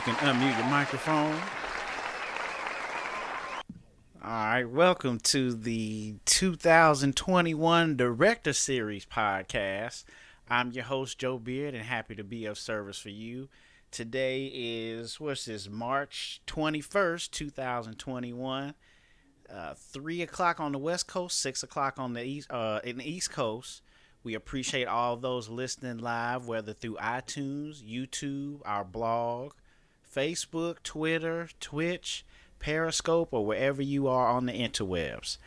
can unmute your microphone. All right, welcome to the 2021 Director Series podcast. I'm your host, Joe Beard, and happy to be of service for you. Today is, what's this, March 21st, 2021. 3 o'clock on the West Coast, 6 o'clock on the in the East Coast. We appreciate all those listening live, whether through iTunes, YouTube, our blog, Facebook, Twitter, Twitch, Periscope, or wherever you are on the interwebs.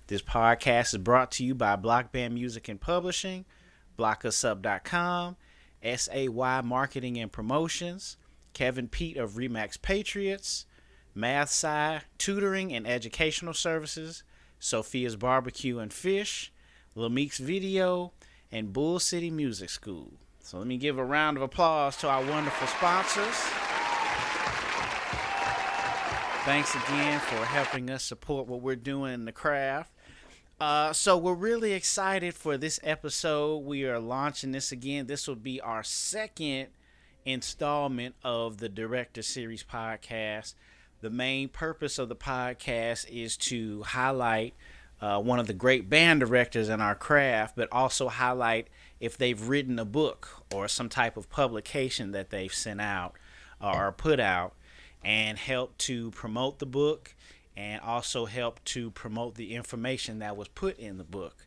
This podcast is brought to you by Block Band Music and Publishing, blockusup.com, SAY Marketing and Promotions, Kevin Peete of Remax Patriots, Math-Sci, Tutoring and Educational Services, Sofia's Barbecue and Fish, Lamik's Video, and Bull City Music School. So let me give a round of applause to our wonderful sponsors. Thanks again for helping us support what we're doing in the craft. So we're really excited for this episode. We are launching this again. This will be our second installment of the Director Series podcast. The main purpose of the podcast is to highlight one of the great band directors in our craft, but also highlight if they've written a book or some type of publication that they've sent out or put out, and help to promote the book and also help to promote the information that was put in the book.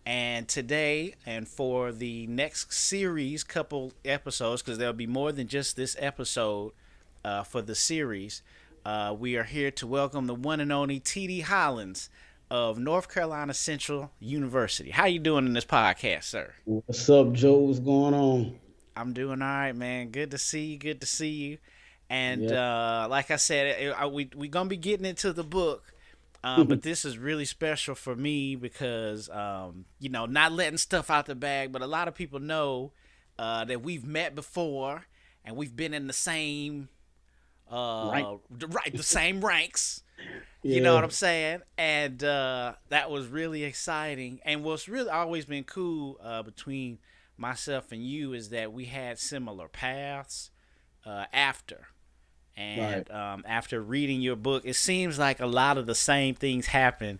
And today, and for the next series, couple episodes, because there'll be more than just this episode for the series, we are here to welcome the one and only T.D. Hollins of North Carolina Central University. How you doing in this podcast, sir? What's up, Joe? What's going on? I'm doing all right, man. Good to see you. Good to see you. And Yeah. like I said, we're going to be getting into the book, but this is really special for me because, not letting stuff out the bag, but a lot of people know that we've met before and we've been in the same Right. the same ranks. You know Yeah. what I'm saying? And that was really exciting. And what's really always been cool between myself and you is that we had similar paths after. And Right. after reading your book, it seems like a lot of the same things happened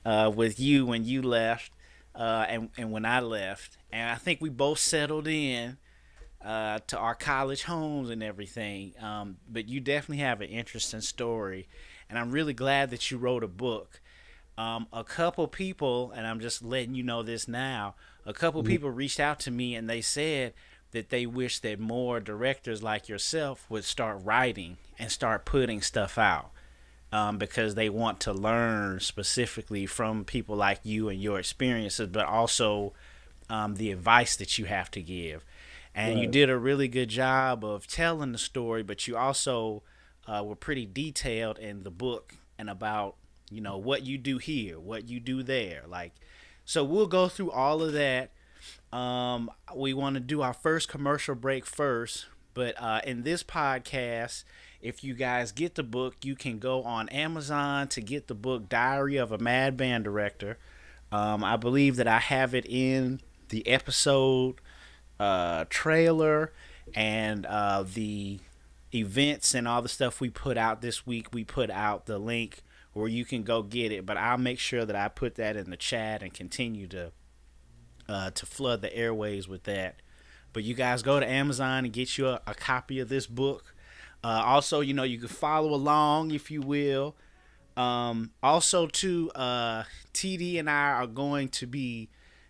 with you when you left and when I left. And I think we both settled in to our college homes and everything. But you definitely have an interesting story. And I'm really glad that you wrote a book. A couple people, and I'm just letting you know this now, a couple Mhm. people reached out to me and they said that they wish that more directors like yourself would start writing and start putting stuff out because they want to learn specifically from people like you and your experiences, but also the advice that you have to give. And you Right. did a really good job of telling the story, but you also were pretty detailed in the book and about what you do here, what you do there. Like, so we'll go through all of that. We want to do our first commercial break first, but in this podcast, if you guys get the book, you can go on Amazon to get the book Diary of a Mad Band Director. I believe that I have it in the episode trailer and the events and all the stuff we put out this week. We put out the link where you can go get it, but I'll make sure that I put that in the chat and continue to flood the airways with that. But you guys go to Amazon and get you a copy of this book. Also, you can follow along if you will. Also, too, TD and I are going to be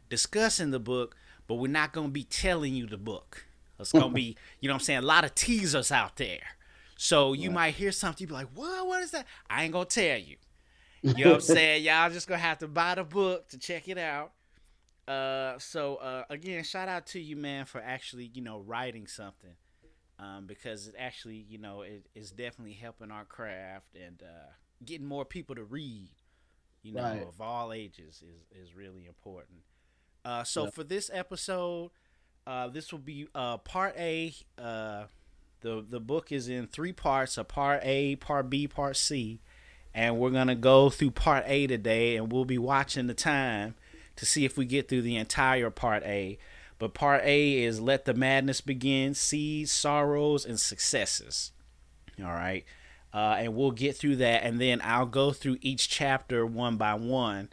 discussing the book, but we're not going to be telling you the book. It's going to be, a lot of teasers out there. So you Right. might hear something, you be like, what? What is that? I ain't going to tell you. You know what I'm saying? Y'all just going to have to buy the book to check it out. So again, shout out to you, man, for actually, writing something. Because it actually, it is definitely helping our craft and getting more people to read, Right. of all ages is really important. So Yeah. for this episode, this will be part A. The book is in three parts: a part A, part B, part C, and we're gonna go through part A today, and we'll be watching the time to see if we get through the entire part A. But part A is Let the Madness Begin: Seeds, Sorrows, and Successes. All right. And we'll get through that, and then I'll go through each chapter one by one,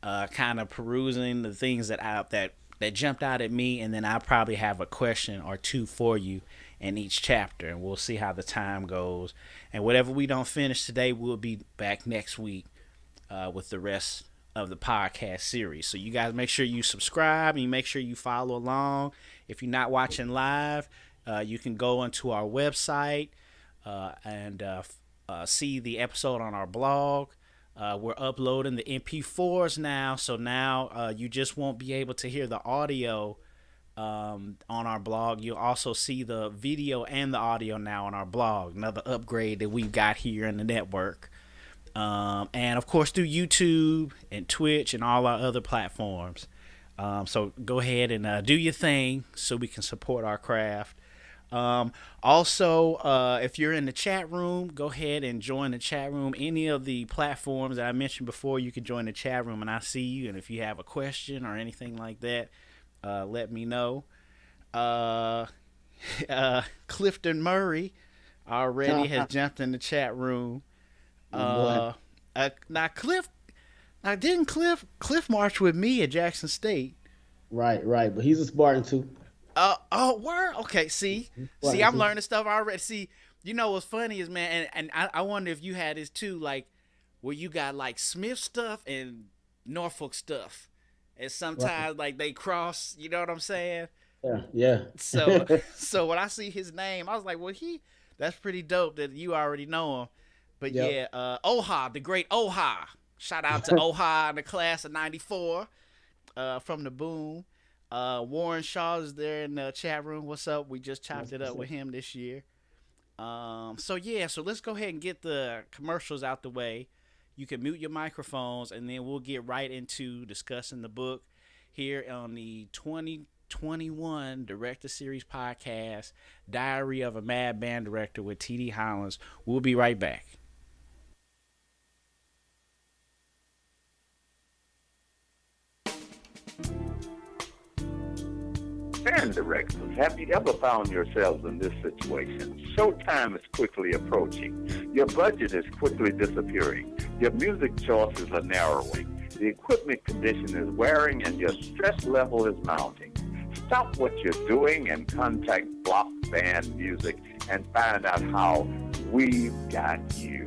kind of perusing the things that jumped out at me, and then I'll probably have a question or two for you in each chapter, and we'll see how the time goes. And whatever we don't finish today, we'll be back next week with the rest of the podcast series. So you guys make sure you subscribe and you make sure you follow along. If you're not watching live, you can go onto our website and see the episode on our blog. We're uploading the MP4s now, so now you just won't be able to hear the audio on our blog. You'll also see the video and the audio now on our blog. Another upgrade that we've got here in the network. And of course through YouTube and Twitch and all our other platforms. So go ahead and do your thing so we can support our craft. Also, if you're in the chat room, go ahead and join the chat room. Any of the platforms that I mentioned before, you can join the chat room and I see you. And if you have a question or anything like that, let me know. Clifton Murray already has jumped in the chat room. Boy. Now didn't Cliff march with me at Jackson State? Right, right. But he's a Spartan too. Word. Okay, see, Spartan I'm too. learning stuff already. See, you know what's funny is, man, and I wonder if you had this too, like where you got like Smith stuff and Norfolk stuff, and Right. sometimes like they cross. You know what I'm saying? Yeah, yeah. So, so when I see his name, I was like, well, that's pretty dope that you already know him. But Yep. yeah, Oha, the great Oha. Shout out to Oha in the class of '94 from the Boom. Warren Shaw is there in the chat room. What's up? We just chopped That's it what's up up. with him this year. So yeah, so let's go ahead and get the commercials out the way. You can mute your microphones, and then we'll get right into discussing the book here on the 2021 Director Series podcast, Diary of a Mad Band Director with T.D. Hollins. We'll be right back. Band directors, have you ever found yourselves in this situation? Showtime is quickly approaching. Your budget is quickly disappearing. Your music choices are narrowing. The equipment condition is wearing and your stress level is mounting. Stop what you're doing and contact Block Band Music and find out how we've got you.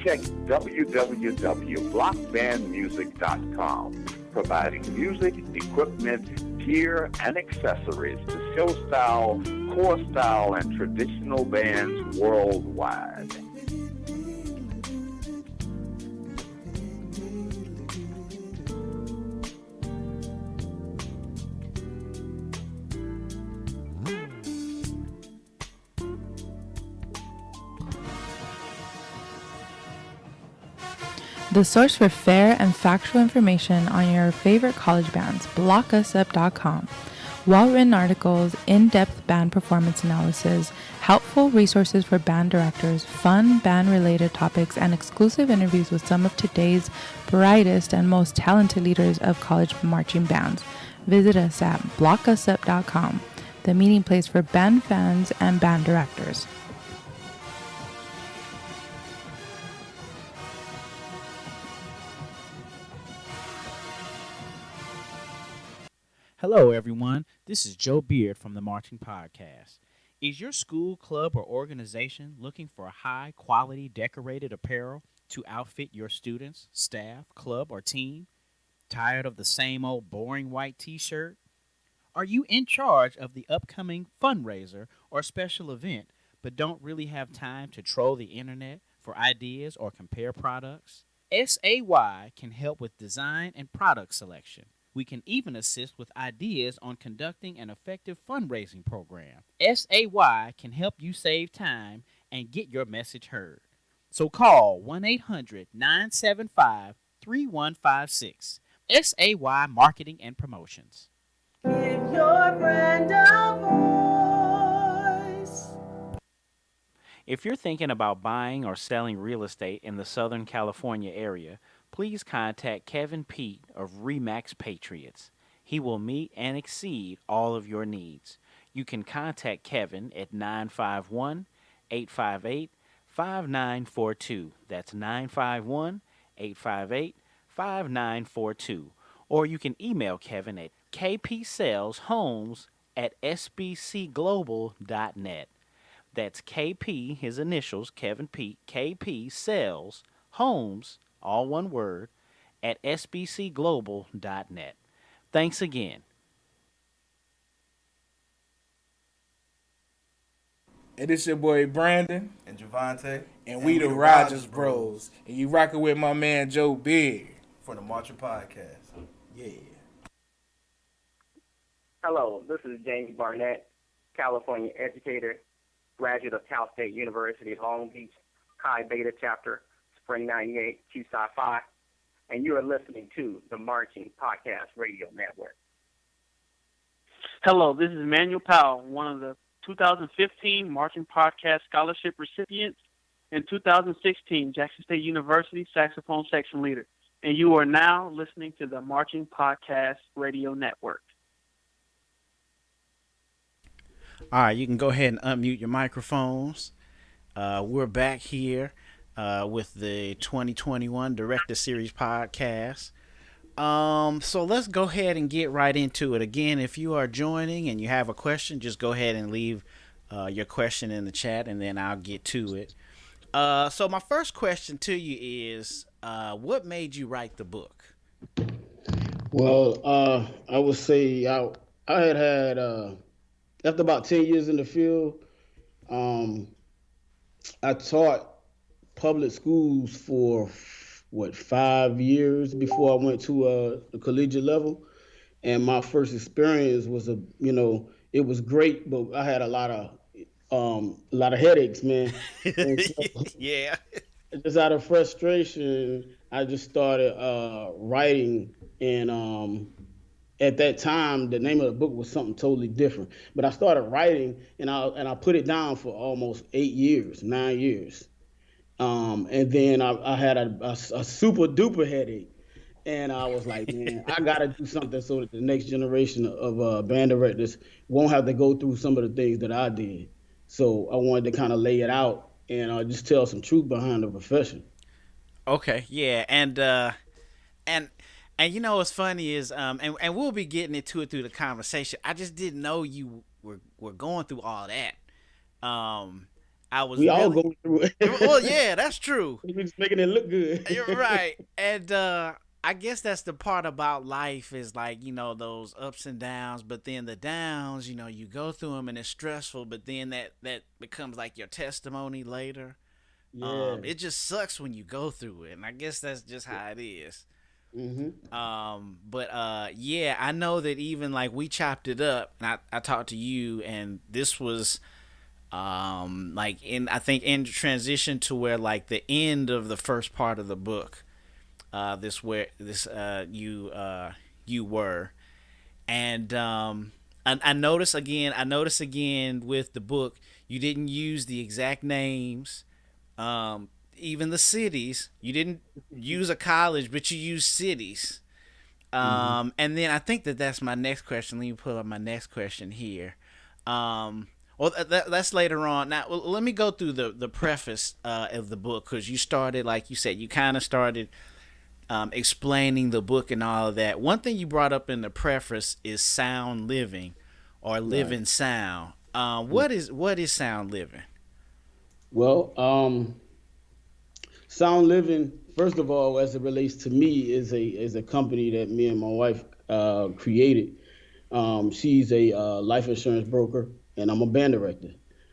Check www.blockbandmusic.com, providing music, equipment, gear, and accessories to show style, core style, and traditional bands worldwide. The source for fair and factual information on your favorite college bands, blockusup.com. Well-written articles, in-depth band performance analysis, helpful resources for band directors, fun band-related topics, and exclusive interviews with some of today's brightest and most talented leaders of college marching bands. Visit us at blockusup.com, the meeting place for band fans and band directors. Hello, everyone. This is Joe Beard from the Marching Podcast. Is your school, club, or organization looking for high quality decorated apparel to outfit your students, staff, club, or team? Tired of the same old boring white t shirt? Are you in charge of the upcoming fundraiser or special event but don't really have time to troll the internet for ideas or compare products? SAY can help with design and product selection. We can even assist with ideas on conducting an effective fundraising program. SAY can help you save time and get your message heard. So call 1 800 975 3156. SAY Marketing and Promotions. Give your brand a voice. If you're thinking about buying or selling real estate in the Southern California area, please contact Kevin Peete of Remax Patriots. He will meet and exceed all of your needs. You can contact Kevin at 951 858 5942. That's 951 858 5942. Or you can email Kevin at kpsaleshomes at sbcglobal.net. That's KP, his initials, Kevin Peete, KP Sales Homes, all one word, at sbcglobal.net. Thanks again. And it's your boy Brandon, and Javante, and we the Rogers Bros. And you rocking with my man Joe Big. for the Marcher Podcast. Yeah. Hello, this is James Barnett, California educator, graduate of Cal State University, Long Beach, Chi Beta Chapter, Spring 98, Q-Sci Phi, and you are listening to the Marching Podcast Radio Network. Hello, this is Emmanuel Powell, one of the 2015 Marching Podcast Scholarship recipients and 2016 Jackson State University Saxophone Section Leader. And you are now listening to the Marching Podcast Radio Network. All right, you can go ahead and unmute your microphones. We're back here with the 2021 Director Series podcast. So let's go ahead and get right into it. Again, if you are joining and you have a question, just go ahead and leave your question in the chat, and then I'll get to it. So my first question to you is, what made you write the book? Well, I would say I had after about 10 years in the field, I taught public schools for 5 years before I went to the collegiate level, and my first experience was it was great, but I had a lot of headaches, man. And so, Yeah. just out of frustration, I just started writing, and at that time, the name of the book was something totally different. But I started writing, and I put it down for almost 9 years. And then I had a super duper headache, and I was like, man, I gotta do something so that the next generation of band directors won't have to go through some of the things that I did. So I wanted to kind of lay it out and just tell some truth behind the profession. Okay, yeah, and you know what's funny is and we'll be getting into it through the conversation. I just didn't know you were going through all that. I was. We really, all go through it. Well, yeah, that's true. We're just making it look good. You're right, and I guess that's the part about life is like, those ups and downs, but then the downs, you go through them and it's stressful, but then that becomes like your testimony later. Yeah. It just sucks when you go through it, and I guess that's just how it is. But yeah, I know that even like we chopped it up, and I talked to you, and this was like I think in transition to where like the end of the first part of the book, you were, and I noticed again with the book you didn't use the exact names. Even the cities, you didn't use a college, but you used cities. And then I think that's my next question. Let me pull up my next question here. Well, that's later on. Now, let me go through the preface of the book, because you started, like you said, you kind of started explaining the book and all of that. One thing you brought up in the preface is sound living, or living sound. What is sound living? Well, Sound Living, first of all, as it relates to me, is a company that me and my wife created. She's a life insurance broker, and I'm a band director.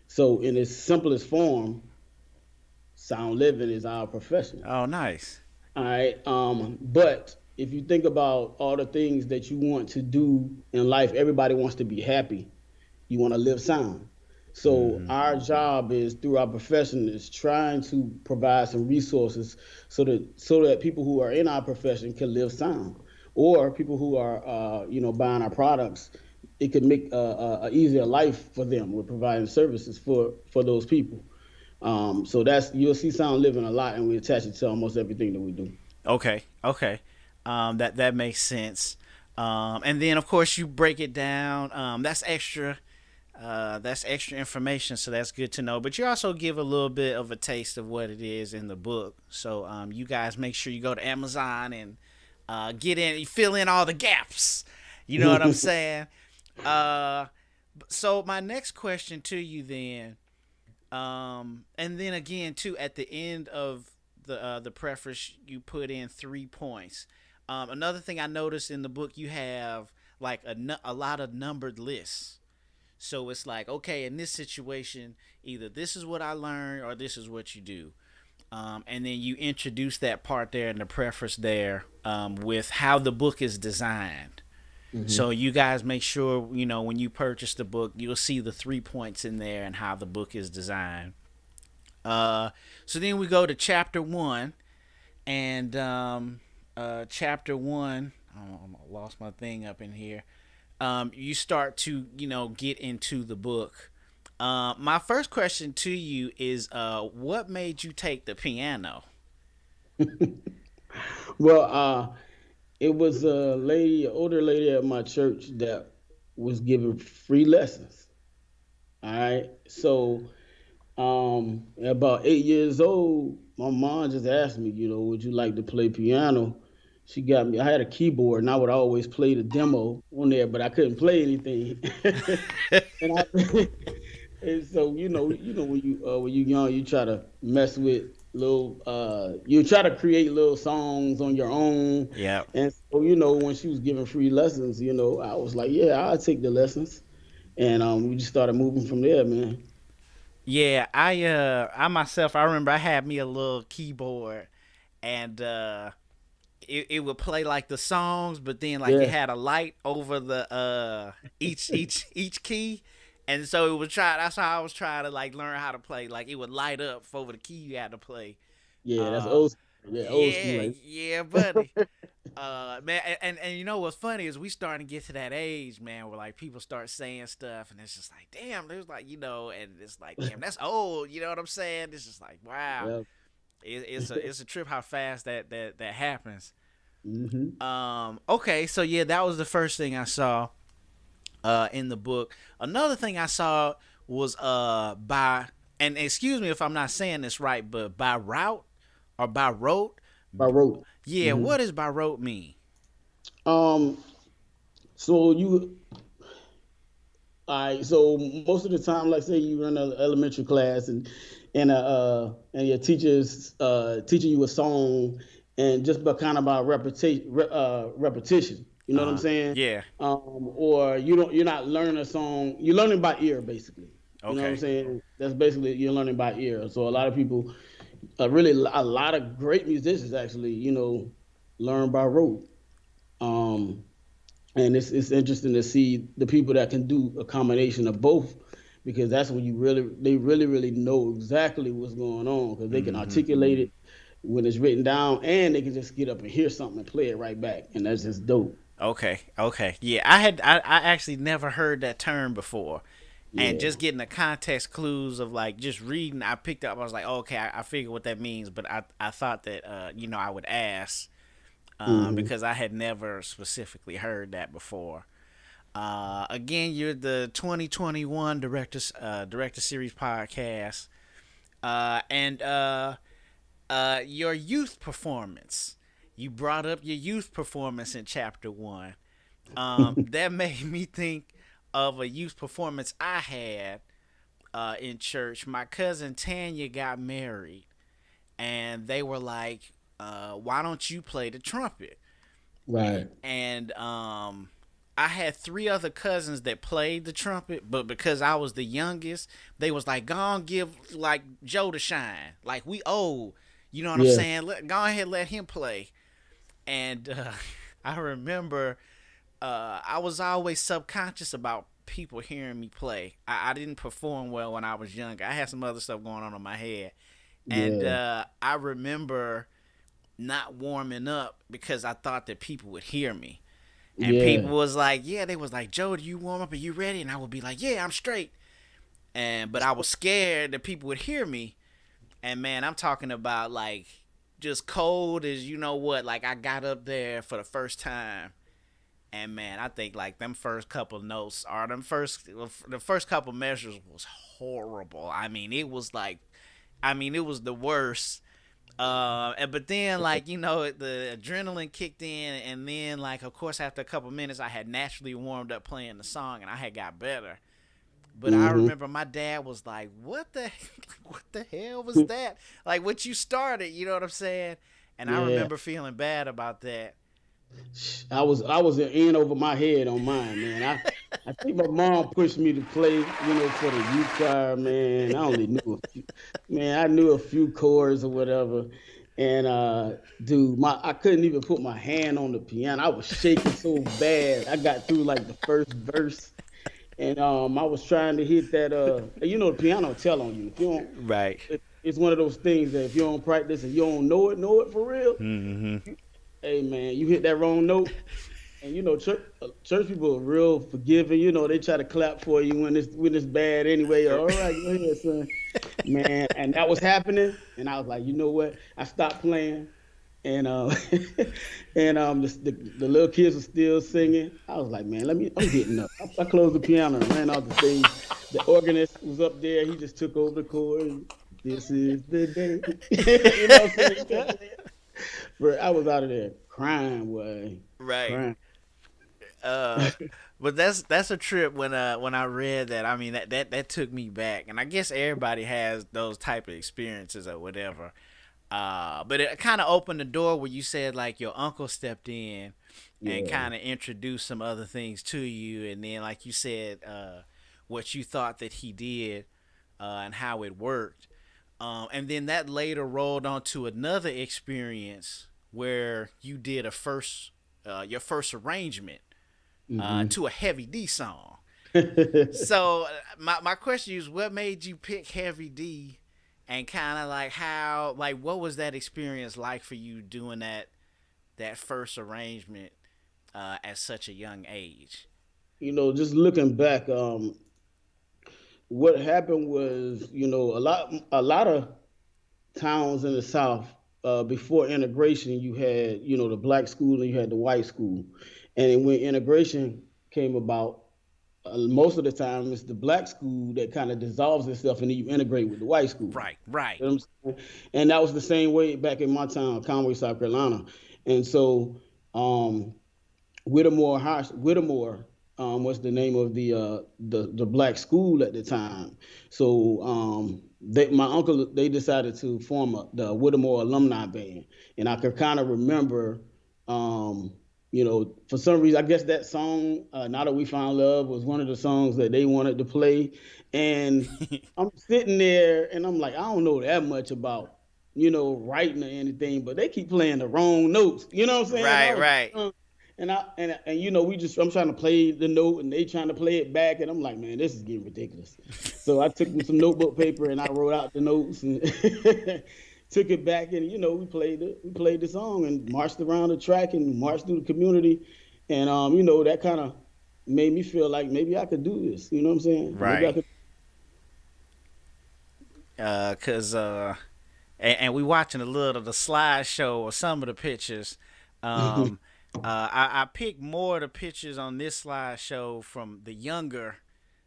So in its simplest form, Sound Living is our profession. Oh, nice. All right. But if you think about all the things that you want to do in life, everybody wants to be happy. You want to live sound. So our job is, through our profession, is trying to provide some resources so that people who are in our profession can live sound, or people who are buying our products, it could make a easier life for them. We're providing services for those people. So you'll see Sound Living a lot, and we attach it to almost everything that we do. Okay. That makes sense. And then of course you break it down. That's extra. That's extra information, so that's good to know. But you also give a little bit of a taste of what it is in the book. So you guys make sure you go to Amazon and get in, you fill in all the gaps. You know what I'm saying? So my next question to you then, and then again too, at the end of the preface, you put in 3 points. Another thing I noticed in the book, you have like a lot of numbered lists. So it's like, okay, in this situation, either this is what I learned or this is what you do. And then you introduce that part there in the preface there with how the book is designed. Mm-hmm. So you guys make sure, when you purchase the book, you'll see the 3 points in there and how the book is designed. So then we go to chapter 1. And chapter 1, I lost my thing up in here. You start to, get into the book. My first question to you is, what made you take the piano? Well, it was an older lady at my church that was giving free lessons. All right. So, at about 8 years old, my mom just asked me, would you like to play piano? She got me. I had a keyboard, and I would always play the demo on there, but I couldn't play anything. and I, and so when you young, you try to mess with you try to create little songs on your own. Yeah. And so when she was giving free lessons, I was like, yeah, I'll take the lessons, and we just started moving from there, man. Yeah, I myself, I remember I had me a little keyboard, and it would play like the songs, but then it had a light over the each key, and so it would try. That's how I was trying to learn how to play. Like it would light up over the key you had to play. Yeah, that's old school. Yeah, old school. Yeah, buddy. Man, and you know what's funny is we starting to get to that age, man, where people start saying stuff, and it's just like, damn, there's and it's like, damn, that's old. You know what I'm saying? It's just like, wow. Yep. It's a trip how fast that happens. Mm-hmm. Okay, so yeah, that was the first thing I saw in the book. Another thing I saw was by, and excuse me if I'm not saying this right, but by route or by rote. By rote. Yeah, mm-hmm. What does by rote mean? So so most of the time, like say you run an elementary class and your teacher's teaching you a song, and just by repetition, you know what I'm saying? Yeah. Or you're not learning a song, you're learning by ear basically. You know what I'm saying? That's basically, you're learning by ear. So a lot of people, really a lot of great musicians actually, learn by rote. And it's interesting to see the people that can do a combination of both, because that's when they really know exactly what's going on, because they can articulate it when it's written down, and they can just get up and hear something and play it right back, and that's just dope. Okay. Yeah, I actually never heard that term before. Yeah. And just getting the context clues of just reading, I picked up, I was like, okay, I figured what that means, but I thought that, I would ask, because I had never specifically heard that before. Again, you're the 2021 Director Series podcast, and your youth performance. You brought up your youth performance in chapter 1. That made me think of a youth performance I had in church. My cousin Tanya got married, and they were like, why don't you play the trumpet? Right. And I had 3 other cousins that played the trumpet, but because I was the youngest, they was like, go on, give Joe the shine. We old. You know what I'm saying? Go ahead, let him play. And I remember I was always subconscious about people hearing me play. I didn't perform well when I was younger. I had some other stuff going on in my head. And I remember not warming up because I thought that people would hear me. And people was like, they was like, Joe, do you warm up? Are you ready? And I would be like, yeah, I'm straight. But I was scared that people would hear me. And man, I'm talking about just cold as you know what. I got up there for the first time, And man, I think like them first couple notes or the first couple measures was horrible. I mean, it was like, I mean, it was the worst. But then like the adrenaline kicked in, and then like of course after a couple minutes I had naturally warmed up playing the song, and I had got better. But I Mm-hmm. remember my dad was like, what the hell was that? Like what you started, you know what I'm saying? And I Yeah. remember feeling bad about that. I was in over my head on mine, man. I think my mom pushed me to play, for the youth choir, man. I only knew a few, man. I knew a few chords or whatever, and dude, I couldn't even put my hand on the piano. I was shaking so bad. I got through like the first verse, and I was trying to hit that. The piano will tell on you if you don't. Right. It's one of those things that if you don't practice and you don't know it for real. Mm-hmm. Hey man, you hit that wrong note, and church people are real forgiving. They try to clap for you when it's bad anyway. All right, go ahead, son. Man, and that was happening, and I was like, you know what? I stopped playing, and the little kids were still singing. I was like, man, I'm getting up. I closed the piano and ran off the stage. The organist was up there. He just took over the chorus. This is the day. What I'm saying? Bro, I was out of there crying, boy. Right. Crying. Uh, but that's a trip when I read that. I mean that took me back, and I guess everybody has those type of experiences or whatever. But it kind of opened the door where you said like your uncle stepped in and Yeah. kind of introduced some other things to you, and then like you said, what you thought that he did, and how it worked. And then that later rolled on to another experience where you did your first arrangement Hmm. to a Heavy D song. So my question is, what made you pick Heavy D, and kind of like what was that experience like for you doing that first arrangement at such a young age? Just looking back, what happened was, a lot of towns in the South, before integration, you had, the black school and you had the white school. And then when integration came about, most of the time it's the black school that kind of dissolves itself and then you integrate with the white school. Right, right. You know what I'm saying? And that was the same way back in my town, Conway, South Carolina. And so Whittemore was the name of the black school at the time. So my uncle, they decided to form the Whittemore alumni band, and I could kind of remember, for some reason, I guess that song, "Now That We Found Love," was one of the songs that they wanted to play, and I'm sitting there and I'm like, I don't know that much about writing or anything, but they keep playing the wrong notes. You know what I'm saying? And I Right, was right. I'm trying to play the note and they trying to play it back, and I'm like, man, this is getting ridiculous. So I took some notebook paper and I wrote out the notes and took it back, and we played the song and marched around the track and marched through the community, and that kind of made me feel like maybe I could do this. You know what I'm saying? Maybe I Right. could. Cause and we watching a little of the slideshow or some of the pictures. Um, I picked more of the pictures on this slideshow from the younger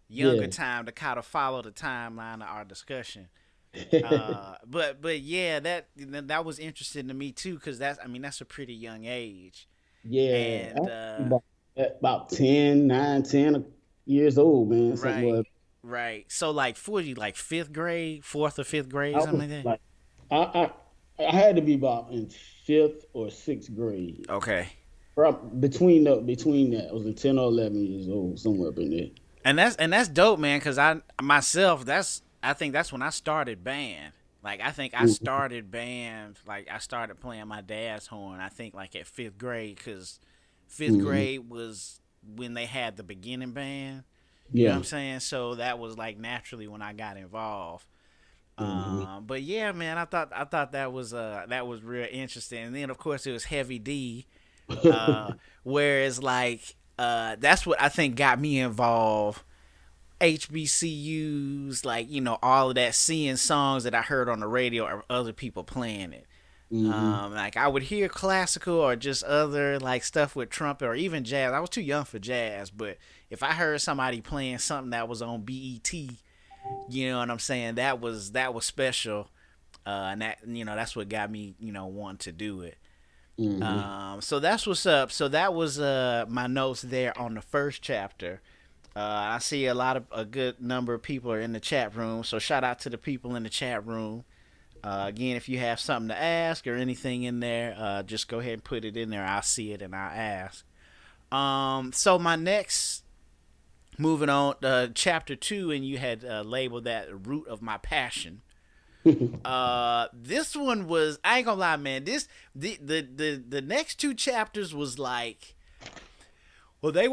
Yeah. time to kind of follow the timeline of our discussion. But yeah, that was interesting to me too, because that's a pretty young age, Yeah, I and was about 10, 9, 10 years old, man. Something right, was. right. So like for you, like fifth grade, fourth or fifth grade, I something was like that. like, I I had to be about in fifth or sixth grade. Okay. Between that, I was in 10 or 11 years old, somewhere up in there. And that's dope, man. Cause I myself, I think that's when I started band. Like I think I Mhm. started band. Like I started playing my dad's horn. I think like at fifth grade, cause fifth Mhm. grade was when they had the beginning band. You know what Yeah. I'm saying? So that was like naturally when I got involved. Hmm. But yeah, man, I thought that was real interesting. And then of course it was Heavy D. Uh, whereas like that's what I think got me involved. HBCUs, like all of that, seeing songs that I heard on the radio or other people playing it. Like I would hear classical or just other like stuff with trumpet or even jazz. I was too young for jazz, but if I heard somebody playing something that was on BET, you know what I'm saying, that was special, and that that's what got me wanting to do it. So that's what's up. So that was my notes there on the first chapter. I see a good number of people are in the chat room. So shout out to the people in the chat room. Again, if you have something to ask or anything in there, just go ahead and put it in there. I'll see it and I'll ask. So my next, moving on, chapter 2, and you had labeled that root of my passion. This one was, I ain't gonna lie, man. The next 2 chapters was like, well, they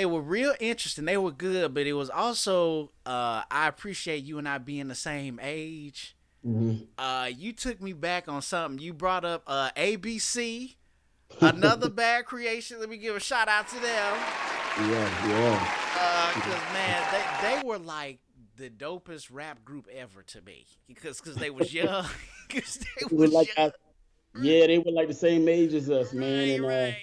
were real interesting. They were good, but it was also I appreciate you and I being the same age. You took me back on something. You brought up ABC, another bad creation. Let me give a shout out to them. Yeah. Cause man, they were like the dopest rap group ever to me. Because they was young. Cause they was young. Yeah, they were like the same age as us, man. And Right.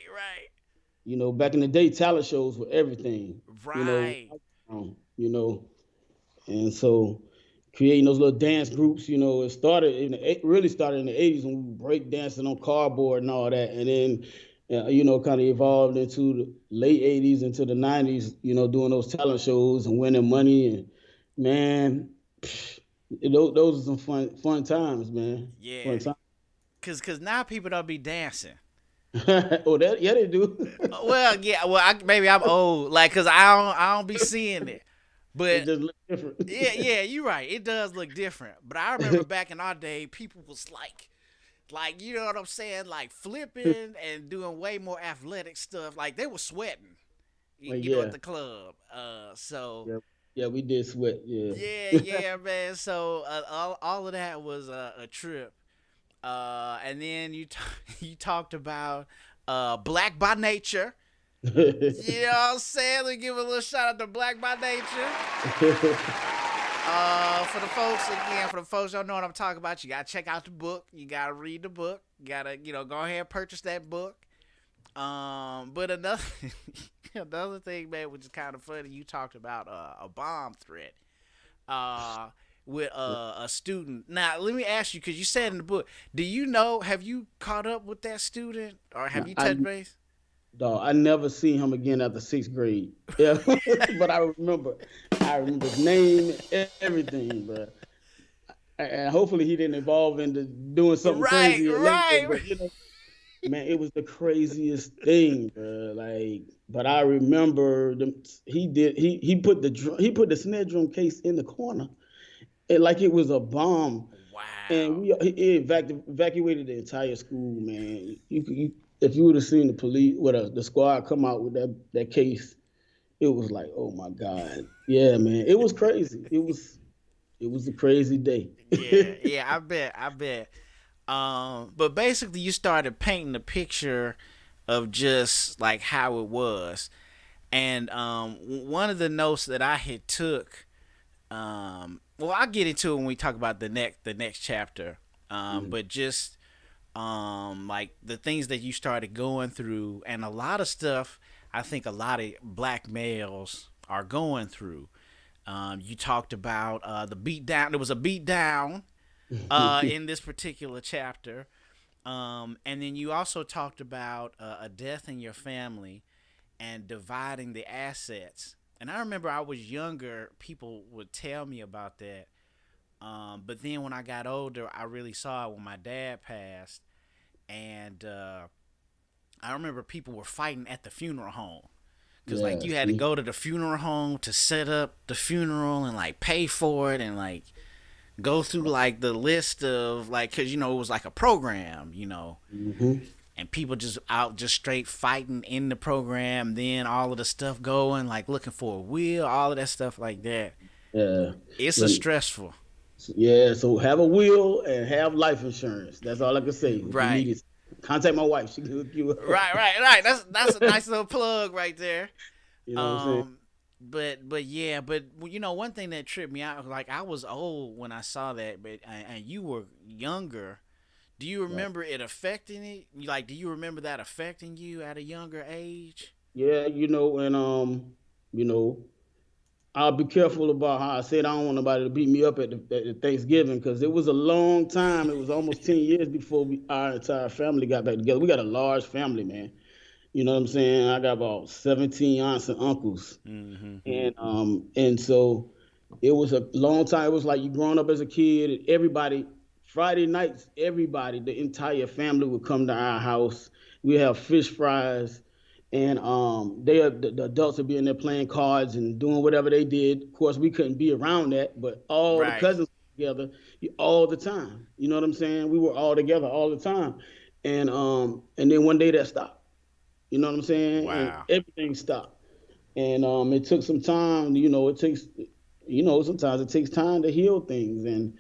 back in the day, talent shows were everything. Right. And so creating those little dance groups, it really started in the 80s when we break dancing on cardboard and all that, and then kind of evolved into the late 80s into the 90s, doing those talent shows and winning money. And man, those are some fun times, man. Yeah. Fun times. Cause now people don't be dancing. Oh, yeah, they do. Well, yeah. Well, maybe I'm old, like, cause I don't be seeing it. But it just looks different. yeah, you're right. It does look different. But I remember back in our day, people was like, you know what I'm saying, like flipping and doing way more athletic stuff. Like they were sweating, you know, at the club. So yeah, we did sweat. Yeah, man. So all of that was a trip. And then you talked about Black by Nature. You know what I'm saying? Let me give a little shout out to Black by Nature. For the folks don't know what I'm talking about, you gotta check out the book. You gotta read the book. You gotta, go ahead and purchase that book. But another thing, man, which is kind of funny, you talked about a bomb threat. With a student. Now, let me ask you, because you said in the book, have you caught up with that student, or have you touched base? Dog, I never seen him again after 6th grade. Yeah, but I remember his name, everything, bro. And hopefully he didn't evolve into doing something crazy. Right. But, man, it was the craziest thing, bro. Like, but I remember he put the snare drum case in the corner, like it was a bomb. Wow. And he evacuated the entire school, man. If you would have seen the police, the squad come out with that case, it was like, oh my God. Yeah, man. It was crazy. It was a crazy day. Yeah, I bet. But basically you started painting a picture of just like how it was. And one of the notes that I had took, well, I'll get into it when we talk about the next chapter. But just like the things that you started going through, and a lot of stuff I think a lot of black males are going through. You talked about the beat down. There was a beat down in this particular chapter. And then you also talked about a death in your family and dividing the assets. And I remember I was younger, people would tell me about that. But then when I got older, I really saw it when my dad passed. And I remember people were fighting at the funeral home. Because, like, you had to go to the funeral home to set up the funeral and, like, pay for it and, like, go through, like, the list of, like, because, it was like a program, and people just straight fighting in the program, then all of the stuff going, like, looking for a will, all of that stuff like that. Yeah. It's a stressful. Yeah, so have a will and have life insurance. That's all I can say. Right. If you need it, contact my wife. She can hook you up. Right. That's a nice little plug right there. You know what I'm saying? But one thing that tripped me out, like I was old when I saw that, but and you were younger. Do you Right. remember it affecting it? Like, do you remember that affecting you at a younger age? Yeah, and you know, I'll be careful about how I said I don't want nobody to beat me up at the Thanksgiving because it was a long time. It was almost 10 years before our entire family got back together. We got a large family, man. You know what I'm saying? I got about 17 aunts and uncles, Mm-hmm. and so it was a long time. It was like you growing up as a kid. Everybody Friday nights, everybody, the entire family would come to our house. We have fish fries, and the adults would be in there playing cards and doing whatever they did. Of course, we couldn't be around that, but all the Right. cousins were together all the time. You know what I'm saying? We were all together all the time, and then one day that stopped. You know what I'm saying? And Wow. everything stopped. And it took some time. It takes, sometimes it takes time to heal things. And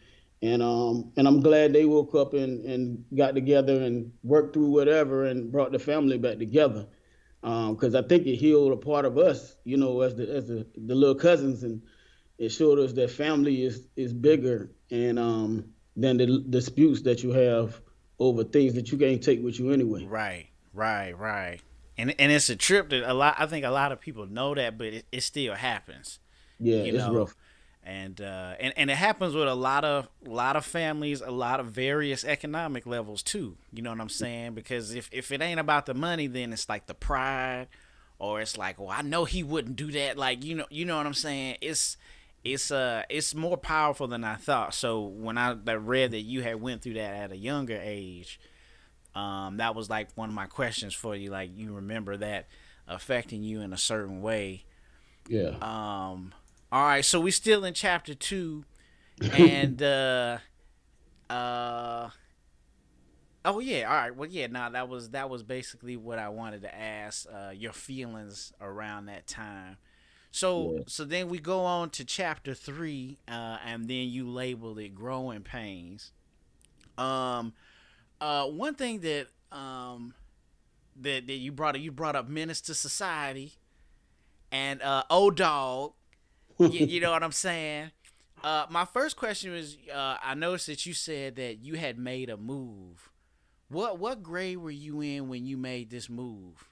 I'm glad they woke up and got together and worked through whatever and brought the family back together. Because I think it healed a part of us, as the little cousins, and it showed us that family is bigger and than the disputes that you have over things that you can't take with you anyway. Right. Right. Right. And it's a trip that a lot. I think a lot of people know that, but it still happens. Yeah, You it's know, rough. and it happens with a lot of families, a lot of various economic levels too. You know what I'm saying? Because if it ain't about the money, then it's like the pride, or it's like, well, I know he wouldn't do that. Like, you know what I'm saying? It's more powerful than I thought. So when I read that you had went through that at a younger age, that was like one of my questions for you. Like, you remember that affecting you in a certain way. Yeah. All right, so we still in chapter 2, and uh oh yeah, all right. Well, yeah, no, that was basically what I wanted to ask. Your feelings around that time. So Yeah. so then we go on to chapter 3, and then you label it growing pains. Um, one thing that you brought up menace to society and old dog. You know what I'm saying? My first question was, I noticed that you said that you had made a move. What grade were you in when you made this move?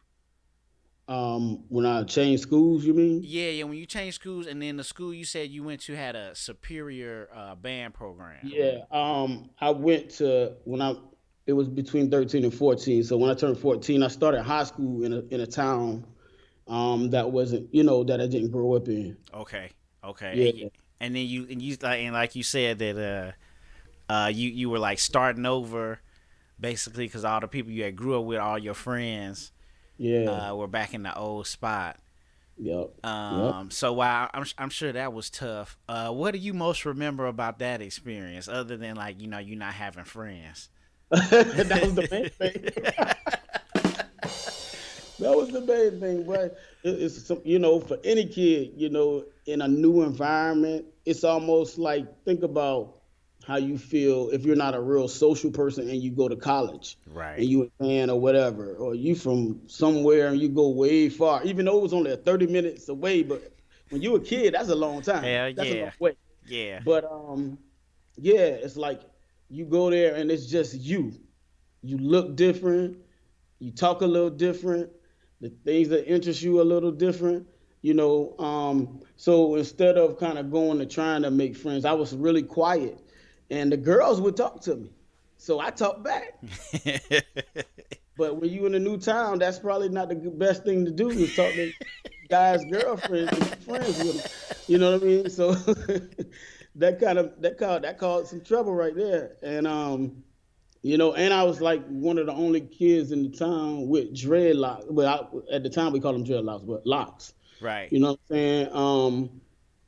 When I changed schools, you mean? Yeah, yeah. When you changed schools, and then the school you said you went to had a superior band program. Yeah. I went to when I it was between 13 and 14. So when I turned 14, I started high school in a town that wasn't, that I didn't grow up in. Okay, okay. Yeah. And then like you said that you were like starting over basically because all the people you had grew up with, all your friends, Yeah. were back in the old spot. Yep. Yep. So while I'm sure that was tough. What do you most remember about that experience, other than like you not having friends? That was the main thing. That was the main thing, but it's for any kid, in a new environment, it's almost like think about how you feel if you're not a real social person and you go to college and Right. you a fan or whatever, or you from somewhere and you go way far, even though it was only 30 minutes away, but when you a kid, that's a long time. Hell That's a long yeah. way. Yeah. But yeah, it's like you go there and it's just you. You look different, you talk a little different, the things that interest you a little different, so instead of kind of going to trying to make friends, I was really quiet, and the girls would talk to me, so I talked back. But when you in a new town, that's probably not the best thing to do is talk to guys' girlfriends and be friends with them. You know what I mean? So that caused some trouble right there, and I was like one of the only kids in the town with dreadlocks. Well, at the time we called them dreadlocks, but locks. Right. You know what I'm saying?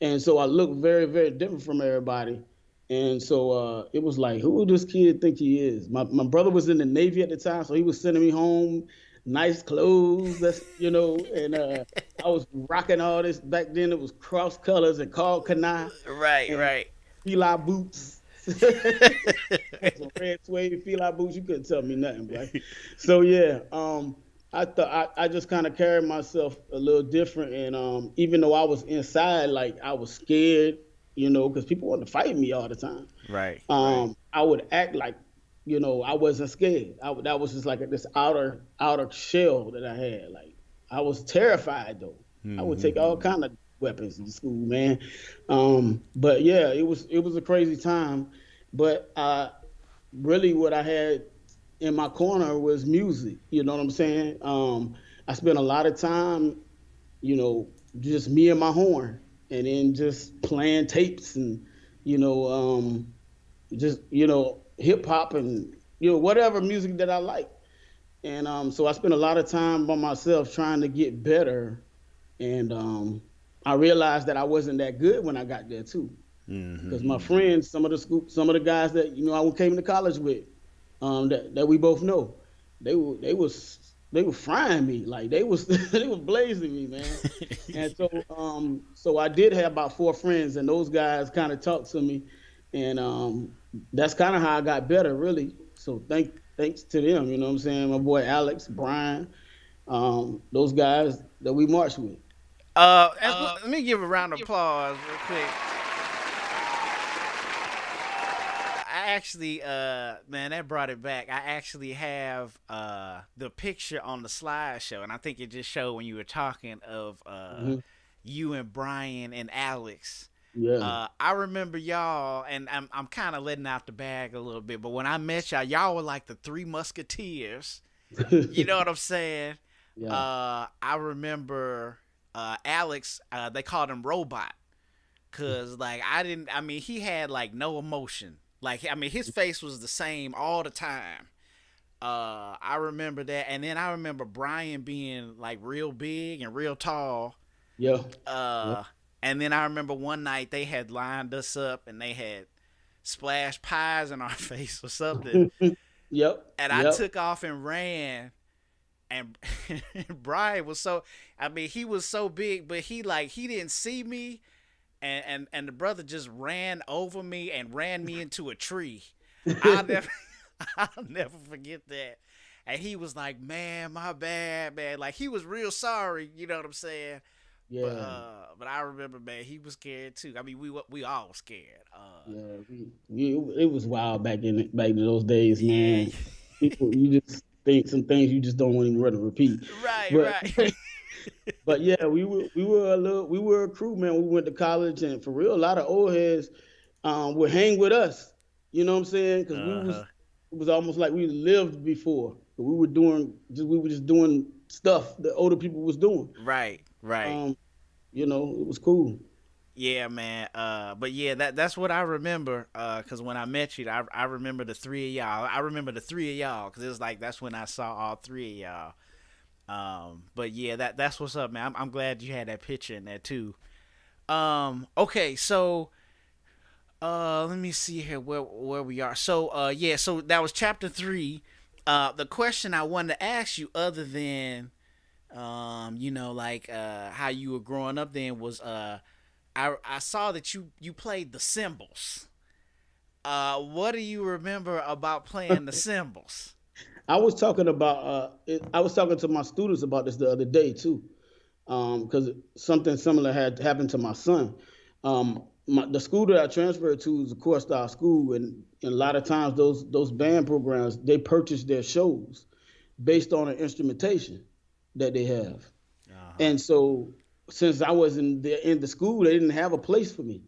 And so I looked very, very different from everybody. And so it was like, who does this kid think he is? My brother was in the Navy at the time, so he was sending me home nice clothes. And I was rocking all this. Back then it was cross colors and called Kanai Right. and Right. Fila boots. Some red suede Fila boots. You couldn't tell me nothing, boy. So yeah, I thought I just kind of carried myself a little different, and even though I was inside, like I was scared, because people wanted to fight me all the time. Right. Right. I would act like I wasn't scared. That was just like this outer shell that I had. Like I was terrified though. I would take all kind of weapons to school, man. But yeah, it was a crazy time. But really, what I had in my corner was music. You know what I'm saying? I spent a lot of time, you know, just me and my horn, and then just playing tapes and you know, just hip hop and whatever music that I like. And so I spent a lot of time by myself trying to get better. And I realized that I wasn't that good when I got there too, because my friends, some of the guys that I came to college with, that we both know, they were frying me, like they was they was blazing me, man. And so I did have about four friends, and those guys kind of talked to me, and that's kind of how I got better, really. So thanks to them, you know what I'm saying? My boy Alex, Brian, those guys that we marched with. Let me give a round of applause real quick. I actually, man, that brought it back. I actually have the picture on the slideshow, and I think it just showed when you were talking of you and Brian and Alex. Yeah. I remember y'all, and I'm kind of letting out the bag a little bit, but when I met y'all were like the Three Musketeers. You know what I'm saying? Yeah. I remember Alex. They called him Robot, cause like I mean, he had like no emotion. Like, I mean, his face was the same all the time. I remember that, and then I remember Brian being like real big and real tall. Yeah. Yeah. And then I remember one night they had lined us up and they had splashed pies in our face or something. Yep. And I Yep. took off and ran. And Brian was so, I mean, he was so big, but he didn't see me. And the brother just ran over me and ran me into a tree. I'll never I'll never forget that. And he was like, "Man, my bad, man." Like he was real sorry, you know what I'm saying? Yeah. But I remember, man, he was scared too. I mean, we all were scared. Yeah. It was wild back in those days, Yeah. man. People, you just think some things you just don't want to repeat. Right, But right. but yeah, we were a crew, man. We went to college, and for real, a lot of old heads would hang with us. You know what I'm saying? Because Uh-huh. it was almost like we lived before. We were just doing stuff that older people was doing. Right, right. Um, it was cool. Yeah, man. But yeah, that's what I remember. Cause when I met you, I remember the three of y'all. I remember the three of y'all, cause it was like that's when I saw all three of y'all. But yeah, that's what's up, man. I'm glad you had that picture in there too. Okay, so let me see here where we are. So yeah, so that was chapter 3. The question I wanted to ask you, other than like how you were growing up then, was I saw that you played the cymbals. What do you remember about playing the cymbals? I was talking to my students about this the other day too, because something similar had happened to my son. The school that I transferred to is a core style school, and a lot of times those band programs, they purchase their shows based on the instrumentation that they have. Uh-huh. And so since I was in the school, they didn't have a place for me.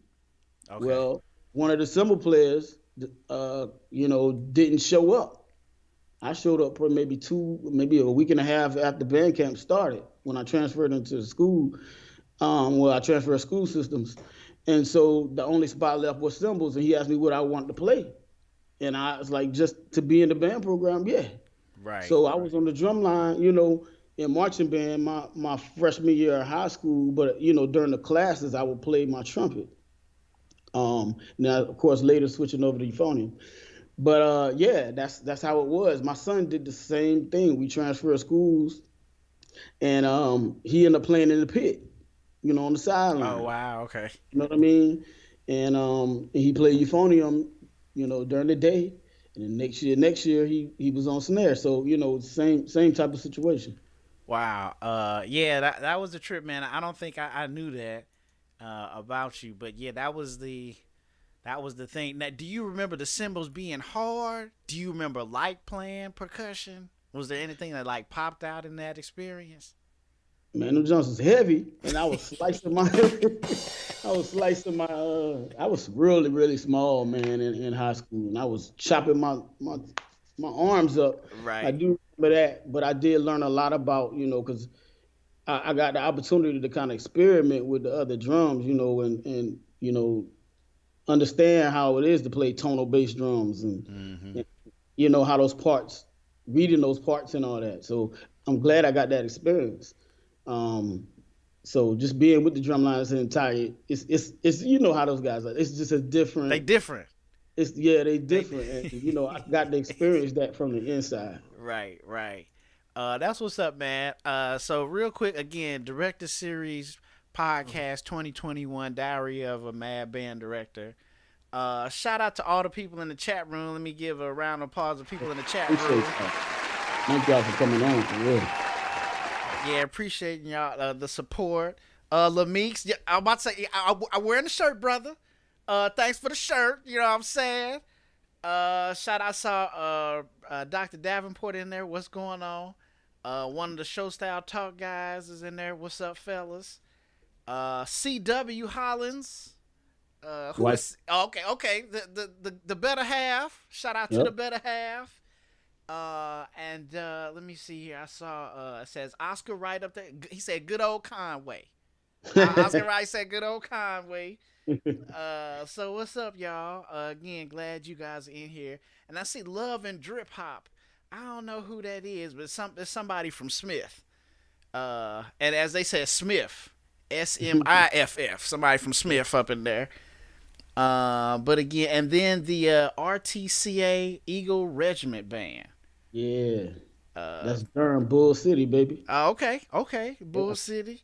Okay. Well, one of the cymbal players, didn't show up. I showed up for maybe a week and a half after band camp started when I transferred into the school. I transferred school systems, and so the only spot left was cymbals. And he asked me what I wanted to play, and I was like, just to be in the band program, yeah. Right. So I was on the drum line, in marching band my freshman year of high school. But during the classes, I would play my trumpet. Now, of course, later switching over to euphonium. But yeah, that's how it was. My son did the same thing. We transferred schools, and he ended up playing in the pit, on the Oh sideline. wow. Okay. You know what I mean? And he played euphonium, during the day. And then next year he was on snare. So same type of situation. Wow. Yeah, that was the trip, man. I don't think I knew that about you, but yeah, that was That was the thing. Now, do you remember the cymbals being hard? Do you remember like playing percussion? Was there anything that like popped out in that experience? Man, them Johnson's heavy, and I was slicing my, I was slicing my, I was really, really small, man, in high school, and I was chopping my arms up. I Right. do remember that, but I did learn a lot about, because I got the opportunity to kind of experiment with the other drums, and understand how it is to play tonal bass drums Mm-hmm. and how those parts, reading those parts and all that. So I'm glad I got that experience. Um, so just being with the drumline as an entire, it's how those guys are. It's just a They different. different. It's yeah, they They different, and I got to experience that from the inside. right, right. That's what's up, man. So real quick again, director series podcast 2021 Diary of a Mad Band Director. Shout out to all the people in the chat room. Let me give a round of applause to people in the chat Appreciate room. that. Thank y'all for coming on for real. Yeah, appreciating y'all the support. Lamik's, yeah, I'm about to say, I'm wearing the shirt, brother. Thanks for the shirt. You know what I'm saying? Shout out, I saw Dr. Davenport in there. What's going on? One of the show style talk guys is in there. What's up, fellas? CW Hollins. Who Right. is okay. The better half. Shout out to the Yep. better half. And let me see here. I saw it says Oscar Wright up there. He said good old Conway. Oscar Wright said good old Conway. So what's up, y'all? Again, glad you guys are in here. And I see Love and Drip Hop. I don't know who that is, but it's somebody from Smith. And as they said, Smith, Smiff. Somebody from Smith up in there. But again, and then the RTCA Eagle Regiment Band. Yeah. That's Durham, Bull City, baby. Okay, Bull City.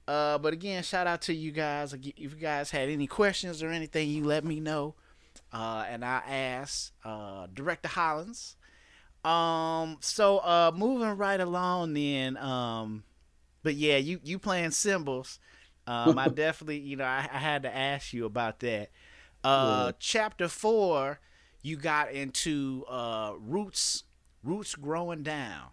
But again, shout out to you guys. If you guys had any questions or anything, you let me know. And I ask Director Hollins. So moving right along then. But yeah, you playing cymbals. I definitely, I had to ask you about that. Yeah. Chapter 4, you got into roots growing down.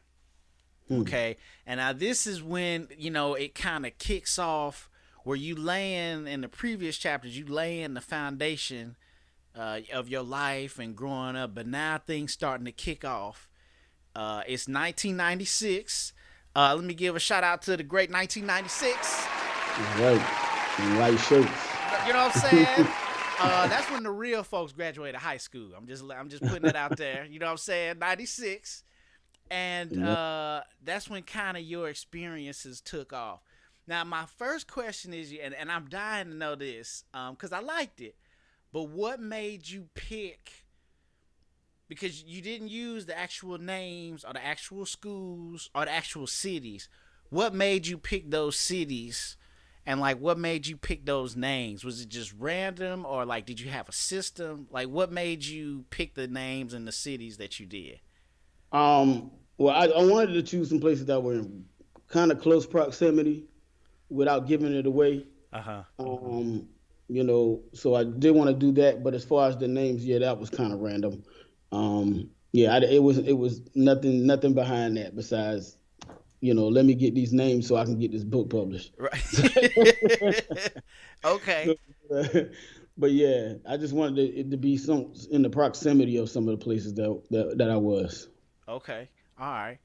Okay, and now this is when it kind of kicks off where you laying in the previous chapters, you laying the foundation of your life and growing up, but now things starting to kick off. It's 1996. Let me give a shout out to the great 1996. Right. And white shirts. You know what I'm saying? That's when the real folks graduated high school. I'm just putting it out there. You know what I'm saying? 96. And that's when kind of your experiences took off. Now, my first question is, and I'm dying to know this because I liked it, but what made you pick, because you didn't use the actual names or the actual schools or the actual cities, what made you pick those cities and like what made you pick those names? Was it just random or like did you have a system? Like what made you pick the names and the cities that you did? Well, I wanted to choose some places that were in kind of close proximity without giving it away. Uh-huh. So I did want to do that, but as far as the names, yeah, that was kind of random. It was nothing behind that besides, let me get these names so I can get this book published. Right. Okay. But yeah, I just wanted it to be some in the proximity of some of the places that I was. Okay. All right.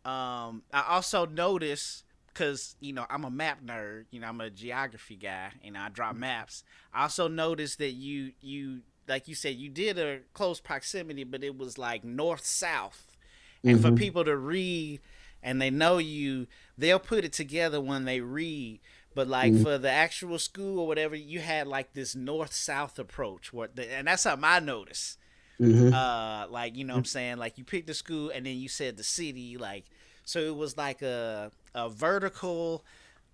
I also noticed because I'm a map nerd. I'm a geography guy. I draw maps. I also noticed that you like you said you did a close proximity, but it was like north south. And for people to read and they know you, they'll put it together when they read. But like for the actual school or whatever, you had like this north south approach. And that's something I noticed. Like what I'm saying, like you picked the school and then you said the city, like so it was like a vertical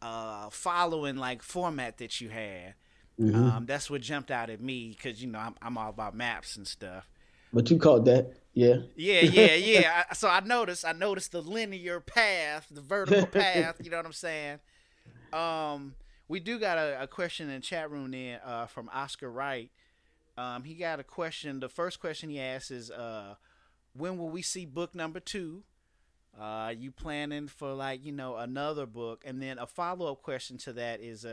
following like format that you had. That's what jumped out at me because I'm all about maps and stuff. But you caught that, yeah. Yeah. So I noticed the linear path, the vertical path. You know what I'm saying? We do got a question in the chat room there from Oscar Wright. He got a question. The first question he asks is, when will we see book number 2? You planning for like another book? And then a follow up question to that is,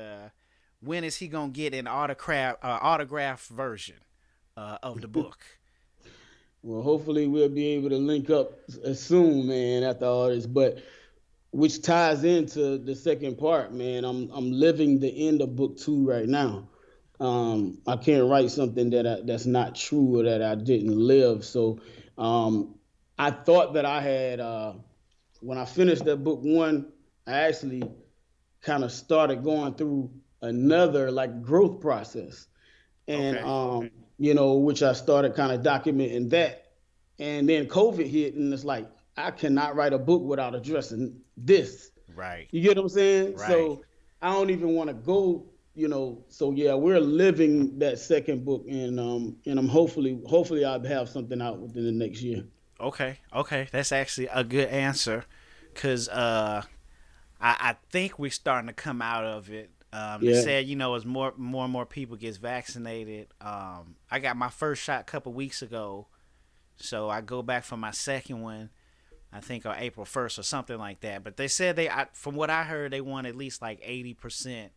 when is he gonna get an autograph version of the book? Well, hopefully we'll be able to link up soon, man. After all this, but which ties into the second part, man. I'm living the end of book 2 right now. I can't write something that's not true or that I didn't live. So I thought that I had when I finished that book 1, I actually kind of started going through another like growth process, and Okay. which I started kind of documenting that, and then COVID hit, and it's like I cannot write a book without addressing this. Right. You get what I'm saying? Right. So I don't even want to go, So yeah, we're living that second book, and I'm hopefully I'll have something out within the next year. Okay. Okay. That's actually a good answer, cause I think we're starting to come out of it. They Yeah. said, as more and more people gets vaccinated. I got my first shot a couple weeks ago, so I go back for my second one. I think on April 1st or something like that. But they said from what I heard, they want at least like 80%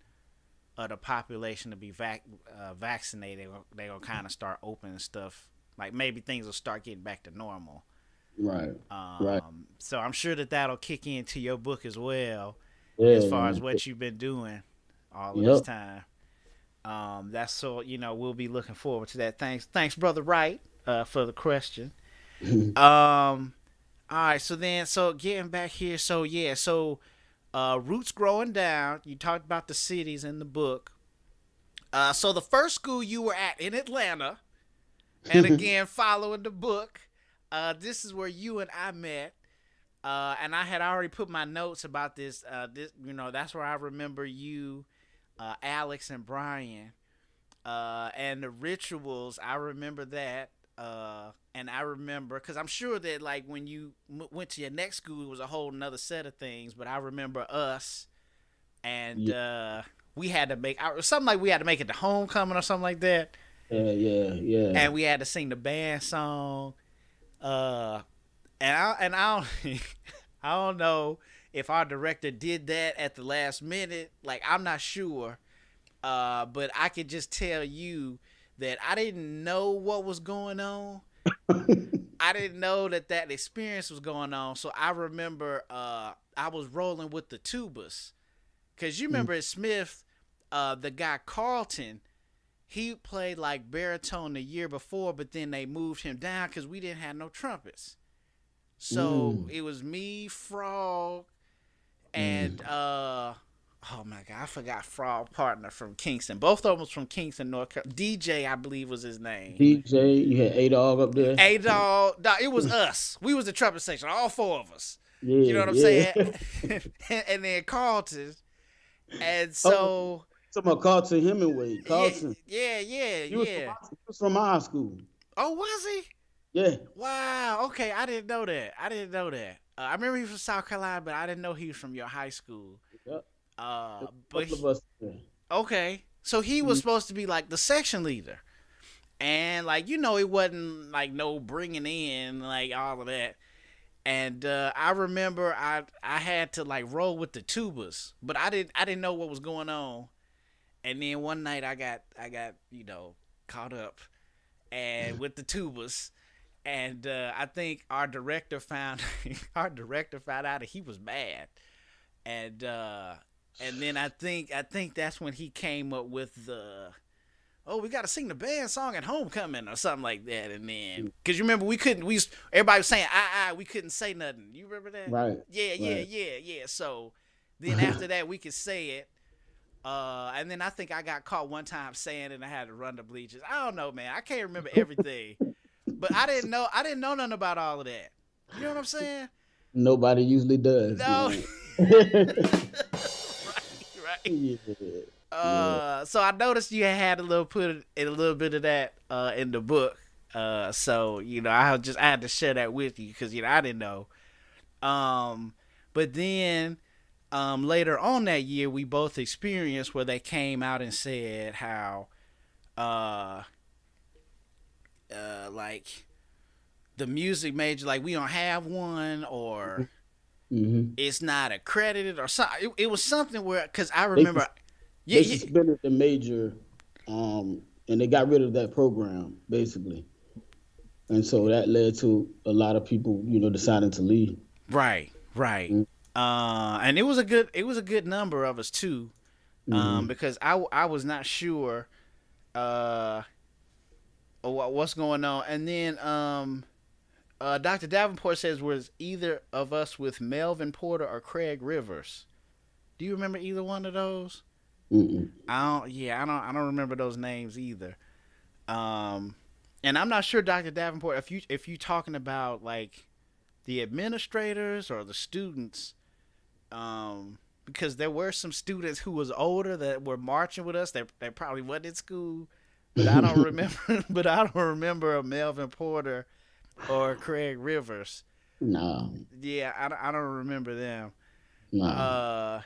of the population to be vaccinated. They gonna kind of start opening stuff. Like maybe things will start getting back to normal. Right. Right. So I'm sure that'll kick into your book as well, as Yeah, far as man. what you've been doing all of this Yep. time. That's so we'll be looking forward to that. Thanks, brother Wright, for the question. All right, so getting back here, roots growing down. You talked about the cities in the book. So the first school you were at in Atlanta, and again following the book, this is where you and I met. And I had already put my notes about this. That's where I remember you, Alex and Brian, and the rituals. I remember that. And I remember, because I'm sure that like when you went to your next school, it was a whole nother set of things. But I remember us, and we had to make something like we had to make it to homecoming or something like that. Yeah. And we had to sing the band song. And I don't, I don't know if our director did that at the last minute. Like I'm not sure. But I could just tell you that I didn't know what was going on. I didn't know that experience was going on. So I remember I was rolling with the tubas. Because you remember at Smith, the guy Carlton, he played like baritone the year before, but then they moved him down because we didn't have no trumpets. So it was me, Frog, and oh my God, I forgot Frog partner from Kingston. Both of them was from Kingston, North Carolina. DJ, I believe, was his name. DJ, you had A-Dog up there. A-Dog, it was us. We was the trumpet section, all 4 of us. Yeah, You know what I'm yeah. saying? and then And so, Talking about Carlton Hemingway. Carlton. yeah. He was from our school. Oh, was he? Yeah. Wow. Okay, I didn't know that. I remember he was from South Carolina, but I didn't know he was from your high school. Yep. But Couple of us. Yeah. okay, so he was supposed to be like the section leader, and like it wasn't like no bringing in like all of that. And I remember I had to like roll with the tubas, but I didn't know what was going on. And then one night I got caught up and with the tubas, and I think our director found out that he was mad, and then I think that's when he came up with the we got to sing the band song at homecoming or something like that. And then, because you remember everybody was saying, we couldn't say nothing. You remember that? Right. Yeah. So then after that, we could say it. And then I think I got caught one time saying it and I had to run the bleachers. I don't know, man. I can't remember everything. But I didn't know nothing about all of that. You know what I'm saying? Nobody usually does. No. right. Yeah. So I noticed you had put a little bit of that in the book. So I had to share that with you because I didn't know. But then later on that year, we both experienced where they came out and said how like the music major, like we don't have one, or Mm-hmm. it's not accredited or something. It was something where, because I They remember, yeah, they yeah, suspended the major, and they got rid of that program basically, and so that led to a lot of people, deciding to leave. right, right. And it was a good number of us too, Mm-hmm. because I was not sure uh what's going on, and then Dr. Davenport says, was either of us with Melvin Porter or Craig Rivers? Do you remember either one of those? Mm-mm. I don't. Yeah, I don't remember those names either. Um, and I'm not sure, Dr. Davenport, if you talking about like the administrators or the students, because there were some students who was older that were marching with us. That probably wasn't in school, but I don't remember. But I don't remember a Melvin Porter or Craig Rivers. No, Yeah, I don't remember them. no. Uh,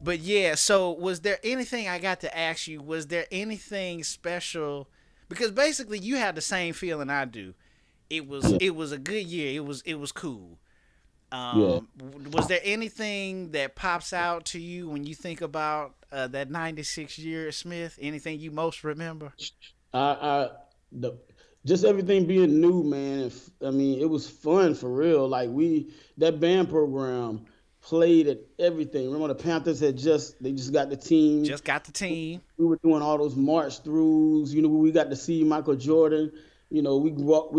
but yeah, so was there anything, I got to ask you, was there anything special? Because basically you had the same feeling I do. Yeah, It was a good year. It was cool. yeah. Was there anything that pops out to you when you think about that 96 year at Smith? Anything you most remember? I the just everything being new, man. I mean, it was fun for real. Like that band program played at everything. Remember, the Panthers they just got the team. Just got the team. We were doing all those march throughs. We got to see Michael Jordan. We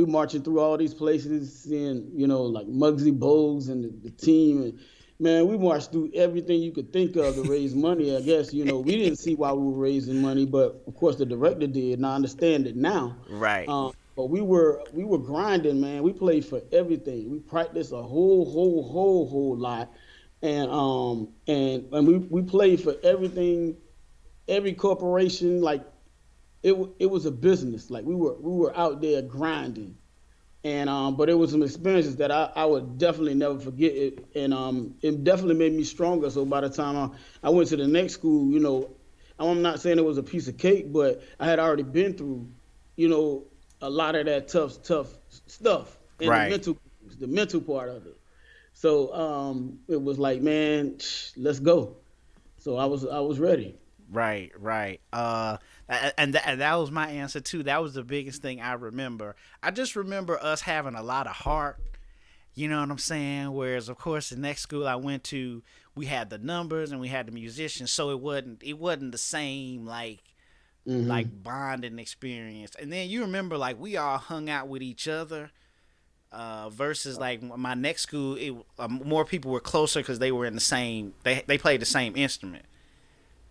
marching through all these places, seeing like Muggsy Bogues and the team. And man, we marched through everything you could think of to raise money. I guess we didn't see why we were raising money, but of course the director did, and I understand it now. Right. But we were grinding, man. We played for everything. We practiced a whole lot, and we played for everything, every corporation. Like it was a business. Like we were out there grinding, and but it was some experiences that I would definitely never forget it, and it definitely made me stronger. So by the time I went to the next school, I'm not saying it was a piece of cake, but I had already been through, you know, a lot of that tough stuff and Right. the mental part of it. So it was like, man, let's go. So I was ready. Right, right. And that was my answer too. That was the biggest thing I remember. I just remember us having a lot of heart. You know what I'm saying? Whereas, of course, the next school I went to, we had the numbers and we had the musicians, so it wasn't the same Hmm. like bonding experience. And then you remember like we all hung out with each other. Versus like my next school, more people were closer because they were in the same. They played the same instrument,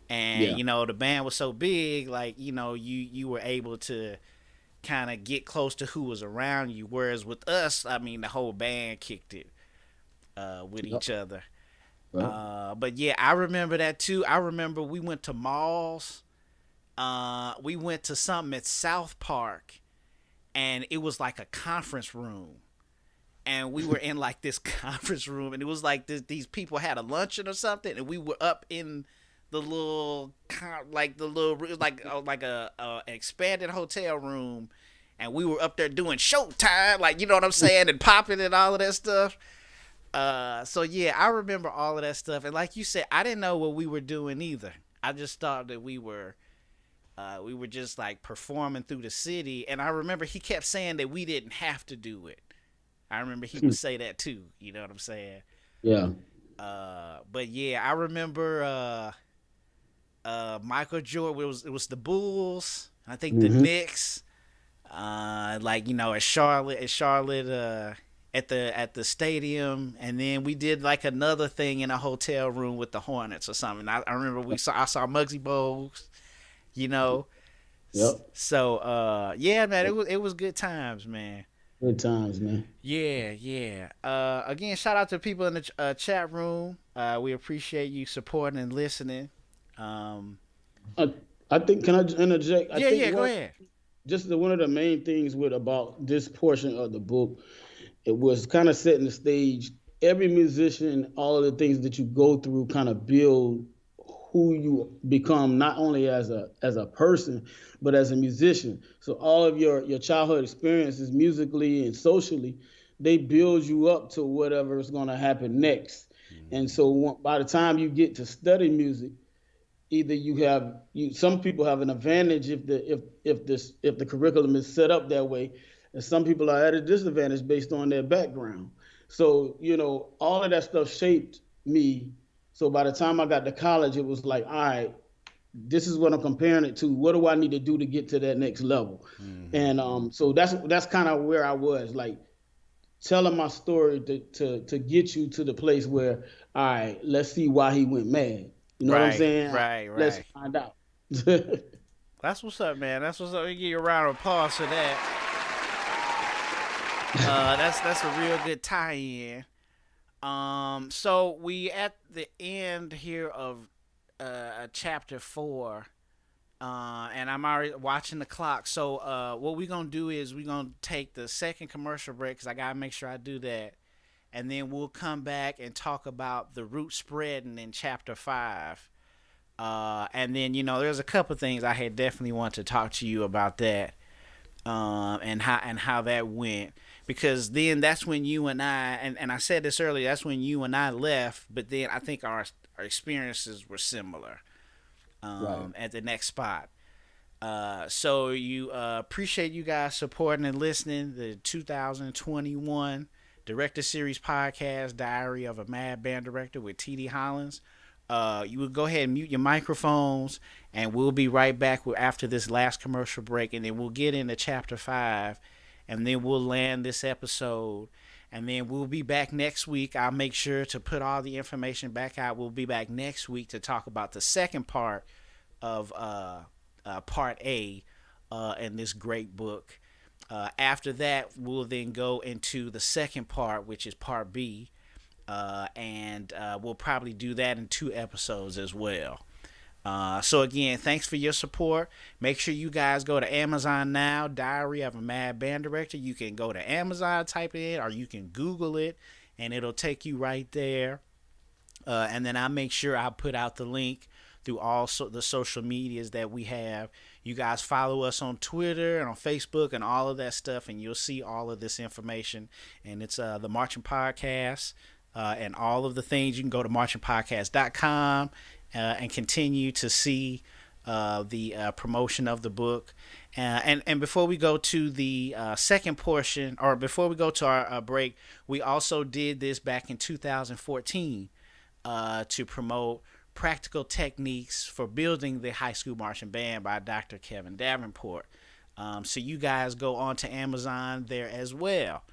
and Yeah. the band was so big, like you were able to kind of get close to who was around you. Whereas with us, I mean, the whole band kicked it with Yep. each other. Yep. But yeah, I remember that too. I remember we went to malls. We went to something at South Park, and it was like a conference room. And we were in like this conference room, and it was like these people had a luncheon or something, and we were up in the little like a expanded hotel room, and we were up there doing showtime, like, you know what I'm saying, and popping and all of that stuff. So yeah, I remember all of that stuff, and like you said, I didn't know what we were doing either. I just thought that we were just like performing through the city, and I remember he kept saying that we didn't have to do it. I remember he would say that too. You know what I'm saying? Yeah. But yeah, I remember Michael Jordan. It was the Bulls. I think the Hmm. Knicks. Like at Charlotte, at the stadium, and then we did like another thing in a hotel room with the Hornets or something. I remember I saw Muggsy Bogues. You know, Yep. so yeah, man, it was good times, man. Good times, man. Yeah, yeah. Again, shout out to people in the chat room. We appreciate you supporting and listening. Um, I, I think, can I just interject? I yeah, think yeah. Go ahead. one of the main things with about this portion of the book, it was kind of setting the stage. Every musician, all of the things that you go through kind of build who you become, not only as a person, but as a musician. So all of your childhood experiences musically and socially, they build you up to whatever is going to happen next. And so by the time you get to study music, either some people have an advantage if the curriculum is set up that way, and some people are at a disadvantage based on their background. So all of that stuff shaped me. So by the time I got to college, it was like, all right, this is what I'm comparing it to. What do I need to do to get to that next level? And so that's kind of where I was, like, telling my story to get you to the place where, all right, let's see why he went mad. You know what I'm Right, saying? right, Let's right. find out. That's what's up, man. That's what's up. We give you a round of applause for that. That's a real good tie-in. So we at the end here of chapter 4, and I'm already watching the clock. So what we're gonna do is we're gonna take the second commercial break because I gotta make sure I do that, and then we'll come back and talk about the root spreading in chapter 5. And then there's a couple things I had definitely want to talk to you about that, and how that went, because then that's when you and I I said this earlier, that's when you and I left, but then I think our experiences were similar, Right. at the next spot. So you appreciate you guys supporting and listening the 2021 Director Series Podcast, Diary of a Mad Band Director with T.D. Hollins. You would go ahead and mute your microphones, and we'll be right back after this last commercial break, and then we'll get into chapter 5, and then we'll land this episode, and then we'll be back next week. I'll make sure to put all the information back out. We'll be back next week to talk about the second part of part A in this great book. After that, we'll then go into the second part, which is part B, and we'll probably do that in 2 episodes as well. So again, thanks for your support. Make sure you guys go to Amazon now, Diary of a Mad Band Director. You can go to Amazon, type it in, or you can Google it, and it'll take you right there. And then I'll make sure I put out the link through all the social medias that we have. You guys follow us on Twitter and on Facebook and all of that stuff, and you'll see all of this information. And it's the Marching Podcast, and all of the things. You can go to marchingpodcast.com and continue to see the promotion of the book. And before we go to the second portion, or before we go to our break, we also did this back in 2014 to promote Practical Techniques for Building the High School Marching Band by Dr. Kevin Davenport. So you guys go on to Amazon there as well.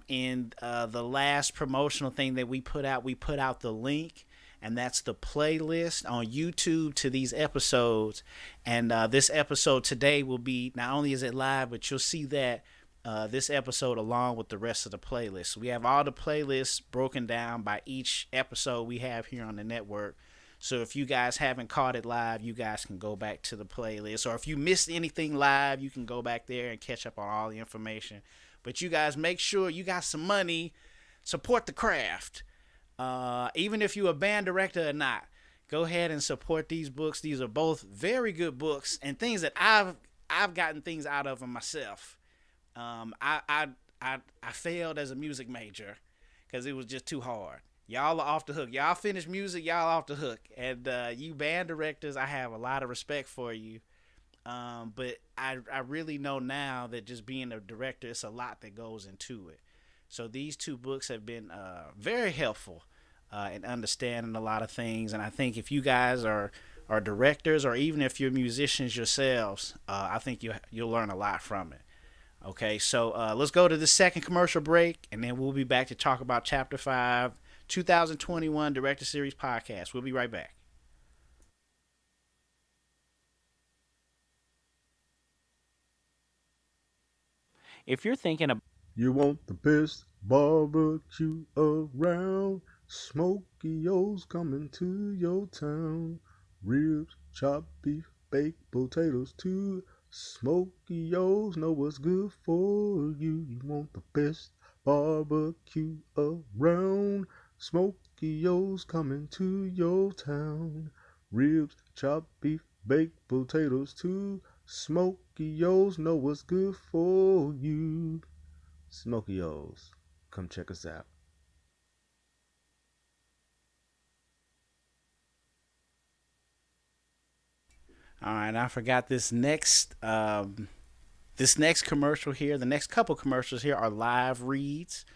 In the last promotional thing that we put out the link, and that's the playlist on YouTube to these episodes. And this episode today will be, not only is it live, but you'll see that this episode along with the rest of the playlist. So we have all the playlists broken down by each episode we have here on the network. So if you guys haven't caught it live, you guys can go back to the playlist. Or if you missed anything live, you can go back there and catch up on all the information. But you guys make sure you got some money, support the craft. Even if you're a band director or not, go ahead and support these books. These are both very good books and things that I've gotten things out of them myself. I failed as a music major because it was just too hard. Y'all are off the hook. Y'all finish music, y'all off the hook. And you band directors, I have a lot of respect for you. But I really know now that just being a director, it's a lot that goes into it. So these 2 books have been very helpful in understanding a lot of things. And I think if you guys are directors, or even if you're musicians yourselves, I think you'll learn a lot from it. Okay, so let's go to the second commercial break, and then we'll be back to talk about Chapter 5, 2021 Director Series Podcast. We'll be right back. If you're thinking of You want the best barbecue around? Smokey O's coming to your town. Ribs, chopped beef, baked potatoes too. Smokey O's know what's good for you. You want the best barbecue around? Smokey O's coming to your town. Ribs, chopped beef, baked potatoes too. Smokey-O's know what's good for you. Smokey-O's, come check us out. All right, I forgot this next commercial here. The next couple commercials here are live reads,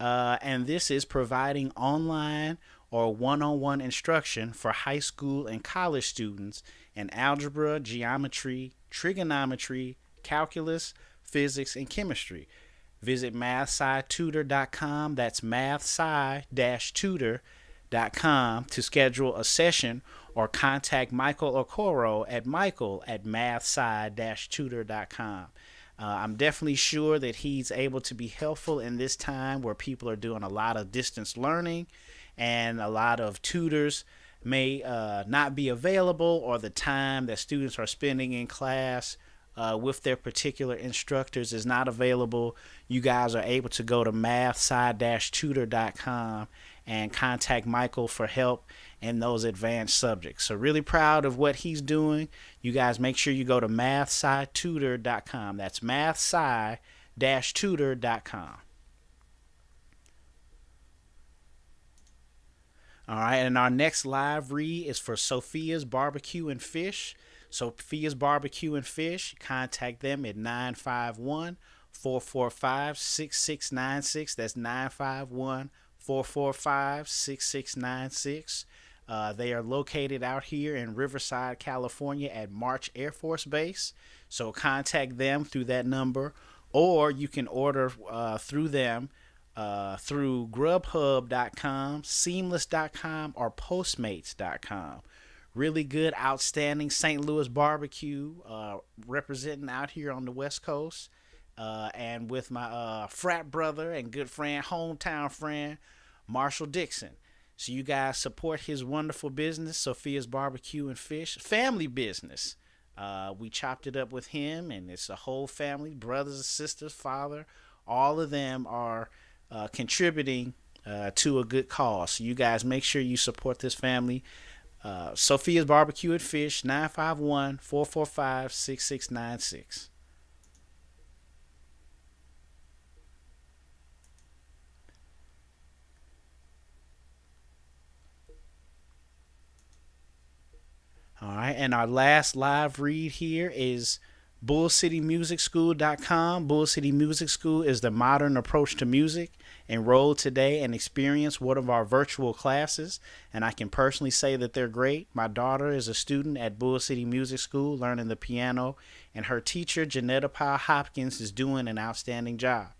and this is providing online or one-on-one instruction for high school and college students in algebra, geometry, trigonometry, calculus, physics, and chemistry. Visit Math-Sci-Tutor.com. That's Math-Sci-Tutor.com to schedule a session or contact Michael Okoro at Michael@Math-Sci-Tutor.com. I'm definitely sure that he's able to be helpful in this time where people are doing a lot of distance learning and a lot of tutors may not be available, or the time that students are spending in class with their particular instructors is not available. You guys are able to go to Math-Sci-Tutor.com and contact Michael for help in those advanced subjects. So really proud of what he's doing. You guys make sure you go to Math-Sci-Tutor.com. That's Math-Sci-Tutor.com. All right, and our next live read is for Sofia's Barbecue and Fish. Sophia's Barbecue and Fish. Contact them at 951-445-6696. That's 951-445-6696. They are located out here in Riverside, California at March Air Force Base. So contact them through that number, or you can order through them through Grubhub.com, Seamless.com, or Postmates.com. Really good, outstanding St. Louis barbecue, representing out here on the West Coast, and with my frat brother and good friend, hometown friend, Marshall Dixon. So you guys support his wonderful business, Sophia's Barbecue and Fish, family business. We chopped it up with him, and it's a whole family, brothers, sisters, father. All of them are contributing to a good cause. So you guys make sure you support this family. Sophia's Barbecue and Fish, 951-445-6696. All right, and our last live read here is BullCityMusicSchool.com. Bull City Music School is the modern approach to music. Enroll today and experience one of our virtual classes, and I can personally say that they're great. My daughter is a student at Bull City Music School learning the piano, and her teacher, Janetta Powell Hopkins, is doing an outstanding job.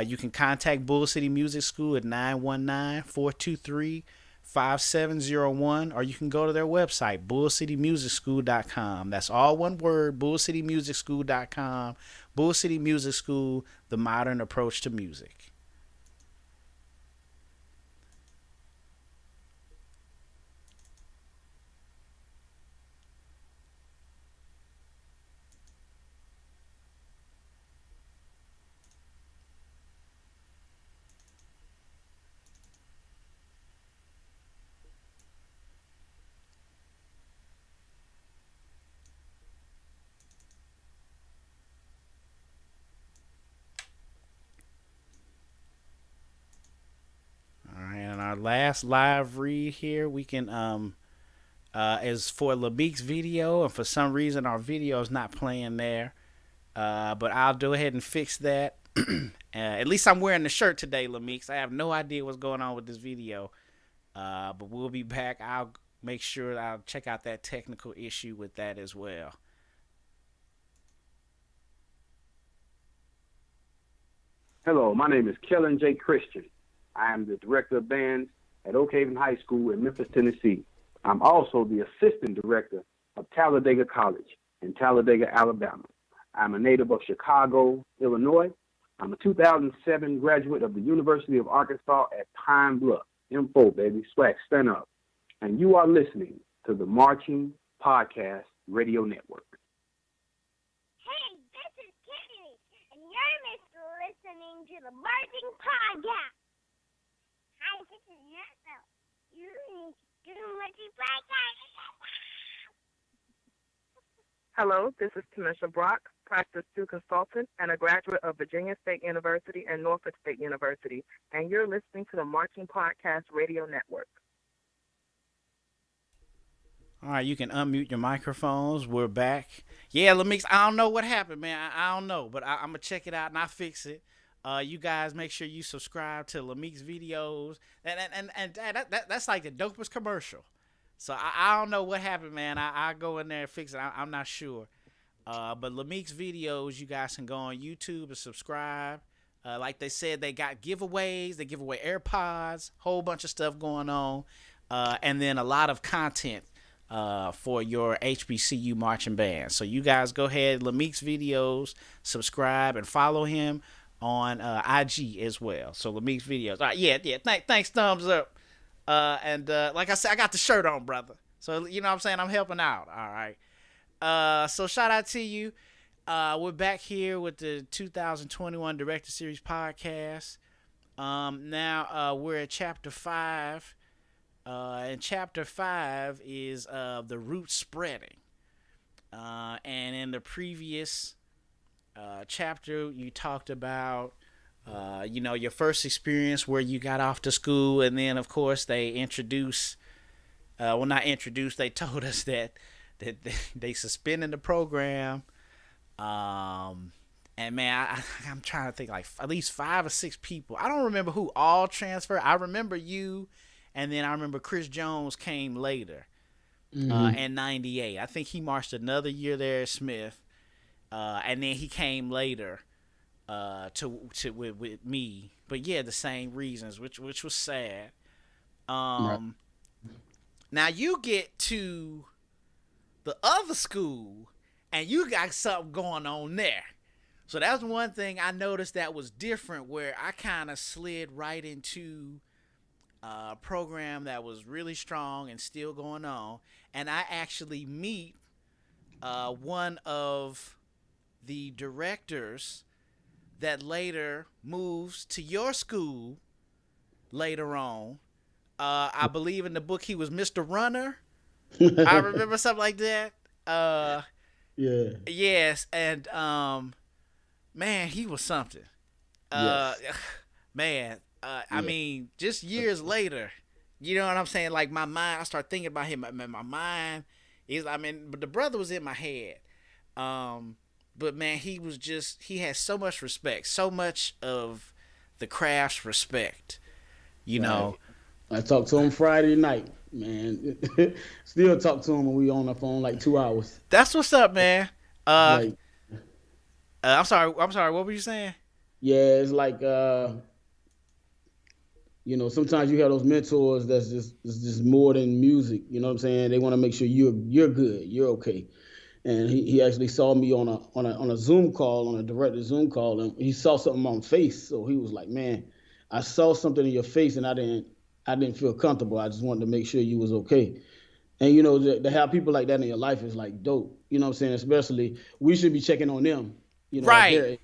You can contact Bull City Music School at 919-423-5701, or you can go to their website, bullcitymusicschool.com. That's all one word, bullcitymusicschool.com. Bull City Music School, the modern approach to music. And our last live read here, we can is for Lamik's video, and for some reason our video is not playing there. But I'll go ahead and fix that. At least I'm wearing the shirt today, Lamik. I have no idea what's going on with this video. But we'll be back. I'll make sure I'll check out that technical issue with that as well. Hello, my name is Kellen J. Christian. I am the director of bands at Oak Haven High School in Memphis, Tennessee. I'm also the assistant director of Talladega College in Talladega, Alabama. I'm a native of Chicago, Illinois. I'm a 2007 graduate of the University of Arkansas at Pine Bluff. M4, baby. Swag, stand up. And you are listening to the Marching Podcast Radio Network. Hey, this is Kitty, and you're listening to the Marching Podcast. Hi, this is Nessa. You're listening to the Marching Podcast. Hello, this is Tamisha Brock, Practice 2 consultant and a graduate of Virginia State University and Norfolk State University, and you're listening to the Marching Podcast Radio Network. All right, you can unmute your microphones. We're back. Yeah, Lamik, I don't know what happened, man. I don't know, but I'm gonna check it out and I'll fix it. You guys make sure you subscribe to Lamik's videos, and that's like the dopest commercial. So I don't know what happened, man. I'll go in there and fix it. I'm not sure. But Lamik's videos, you guys can go on YouTube and subscribe. Like they said, they got giveaways. They give away AirPods, whole bunch of stuff going on, and then a lot of content for your HBCU marching band. So you guys go ahead, Lamik's videos, subscribe, and follow him on IG as well. So Lamik's videos. All right, yeah. Thanks, thumbs up. And like I said, I got the shirt on, brother. So you know what I'm saying? I'm helping out. All right. So shout out to you. We're back here with the 2021 Director Series podcast. Now we're at chapter 5. And chapter 5 is the root spreading. And in the previous chapter, you talked about your first experience where you got off to school, and then of course they they told us that they suspended the program. And man, I'm trying to think, like at least 5 or 6 people. I don't remember who all transferred. I remember you, and then I remember Chris Jones came later in '98. I think he marched another year there at Smith, and then he came later with me. But yeah, the same reasons, which was sad. Right. Now you get to the other school, and you got something going on there. So that's one thing I noticed that was different, where I kind of slid right into a program that was really strong and still going on, and I actually meet one of the directors that later moves to your school later on. I believe in the book he was Mr. Runner. I remember something like that. Yeah. Yes, and man, he was something. Yes. Man, I mean, just years later, you know what I'm saying? Like my mind, I start thinking about him. My mind is, but the brother was in my head. But man, he had so much respect, so much of the craft's respect, you know. I talked to him Friday night, man. Still talk to him when we on the phone like 2 hours. That's what's up, man. I'm sorry. What were you saying? Yeah, it's like, sometimes you have those mentors that's just more than music. You know what I'm saying? They want to make sure you're good, you're okay. And he actually saw me on a Zoom call, on a directed Zoom call, and he saw something on my face. So he was like, "Man, I saw something in your face, and I didn't feel comfortable. I just wanted to make sure you was okay." And to have people like that in your life is like dope. You know what I'm saying? Especially we should be checking on them. Right.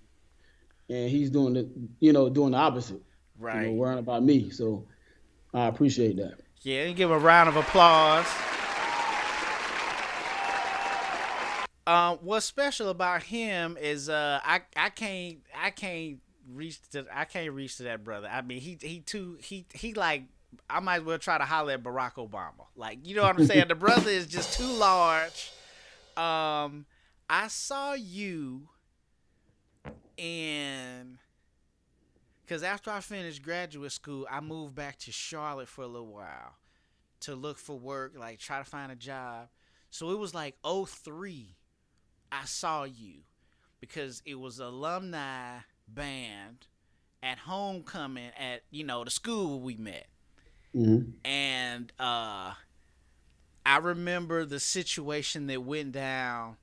And he's doing the opposite. Right. Worrying about me. So I appreciate that. Yeah, give a round of applause. What's special about him is I can't reach to that brother. I mean, he like, I might as well try to holler at Barack Obama. Like, you know what I'm saying? The brother is just too large. I saw you because after I finished graduate school, I moved back to Charlotte for a little while to look for work, like try to find a job. So it was like 2003. I saw you because it was alumni band at homecoming at the school we met. Mm-hmm. And I remember the situation that went down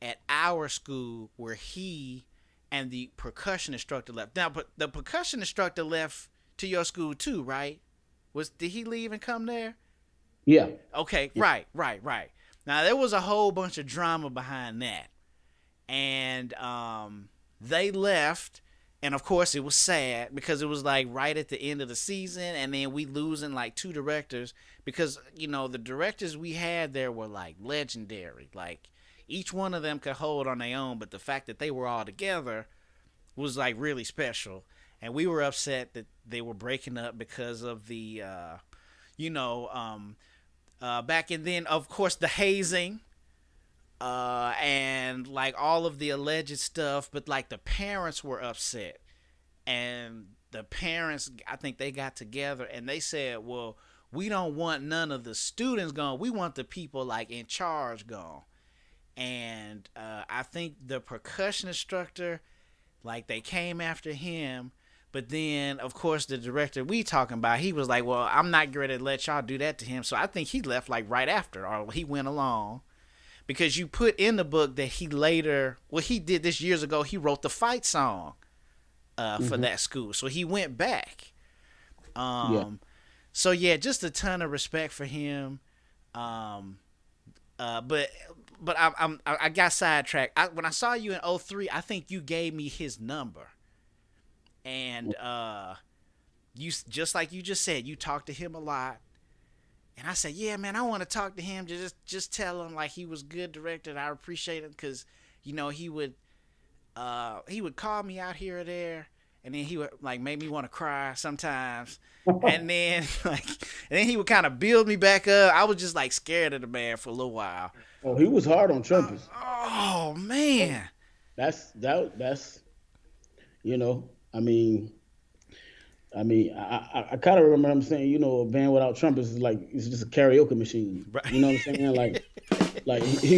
at our school where he and the percussion instructor left. Now, but the percussion instructor left to your school too, right? Did he leave and come there? Yeah. Okay, yeah. Right. Now, there was a whole bunch of drama behind that. And they left, and of course it was sad because it was like right at the end of the season, and then we losing like 2 directors because the directors we had there were like legendary. Like each one of them could hold on their own, but the fact that they were all together was like really special. And we were upset that they were breaking up because of the, back and then, of course, the hazing, and like all of the alleged stuff. But like the parents were upset, and the parents, I think they got together and they said, well, we don't want none of the students gone. We want the people like in charge gone. And I think the percussion instructor, like they came after him. But then, of course, the director we talking about, he was like, well, I'm not going to let y'all do that to him. So I think he left like right after, or he went along. Because you put in the book that he later, well, he did this years ago. He wrote the fight song for that school. So he went back. So, yeah, just a ton of respect for him. But I got sidetracked. When I saw you in 03, I think you gave me his number. And you, just like you just said, you talked to him a lot. And I said, yeah, man, I want to talk to him. Just tell him like he was good director. And I appreciate him because, he would call me out here or there. And then he would like make me want to cry sometimes. And then he would kind of build me back up. I was just like scared of the man for a little while. Oh, he was hard on trumpets. Oh man. That's I kind of remember him saying, a band without trumpets is like, it's just a karaoke machine. Right. You know what I'm saying? Like he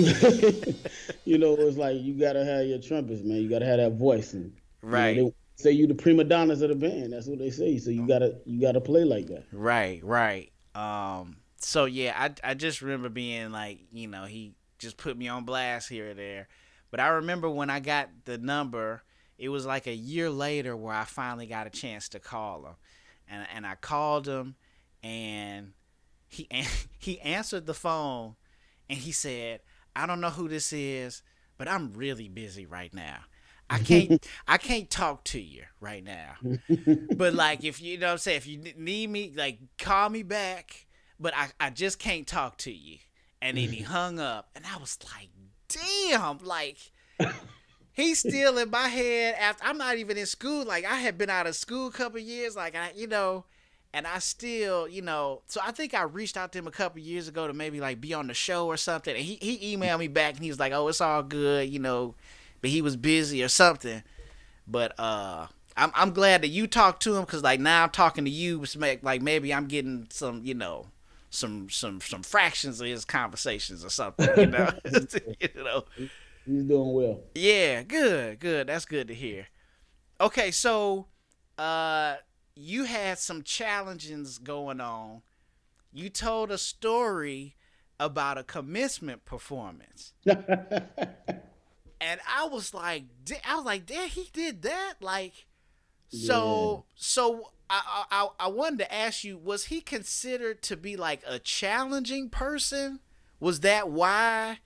it's like you gotta have your trumpets, man. You gotta have that voice, and right. They say you the prima donnas of the band. That's what they say. So you gotta play like that. Right. So yeah, I just remember being like, he just put me on blast here or there. But I remember when I got the number, it was like a year later where I finally got a chance to call him. And I called him, and he answered the phone, and he said, I don't know who this is, but I'm really busy right now. I can't talk to you right now. But like, if you know what I'm saying, if you need me, like call me back, but I just can't talk to you. And then he hung up, and I was like, damn, like he's still in my head after I'm not even in school. Like I had been out of school a couple of years, like and I still, so I think I reached out to him a couple of years ago to maybe like be on the show or something. And he emailed me back, and he was like, oh, it's all good, but he was busy or something. But I'm glad that you talked to him, because like now I'm talking to you, like maybe I'm getting some, some fractions of his conversations or something, He's doing well. Yeah, good. That's good to hear. Okay, so you had some challenges going on. You told a story about a commencement performance. And I was like, damn, he did that? Like, so I wanted to ask you, was he considered to be like a challenging person? Was that why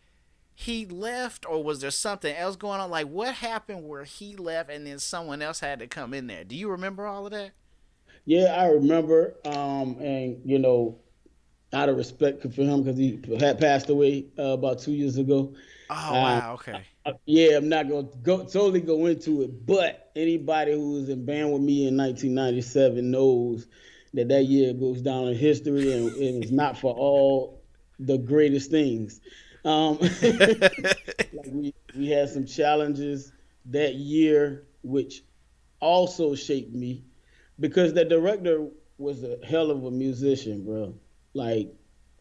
he left, or was there something else going on? Like, what happened where he left and then someone else had to come in there? Do you remember all of that? Yeah, I remember. And out of respect for him, because he had passed away about 2 years ago. Oh, wow. Okay. I'm not going to totally go into it, but anybody who was in band with me in 1997 knows that year goes down in history, and it's not for all the greatest things. Like we had some challenges that year, which also shaped me, because the director was a hell of a musician, bro. Like,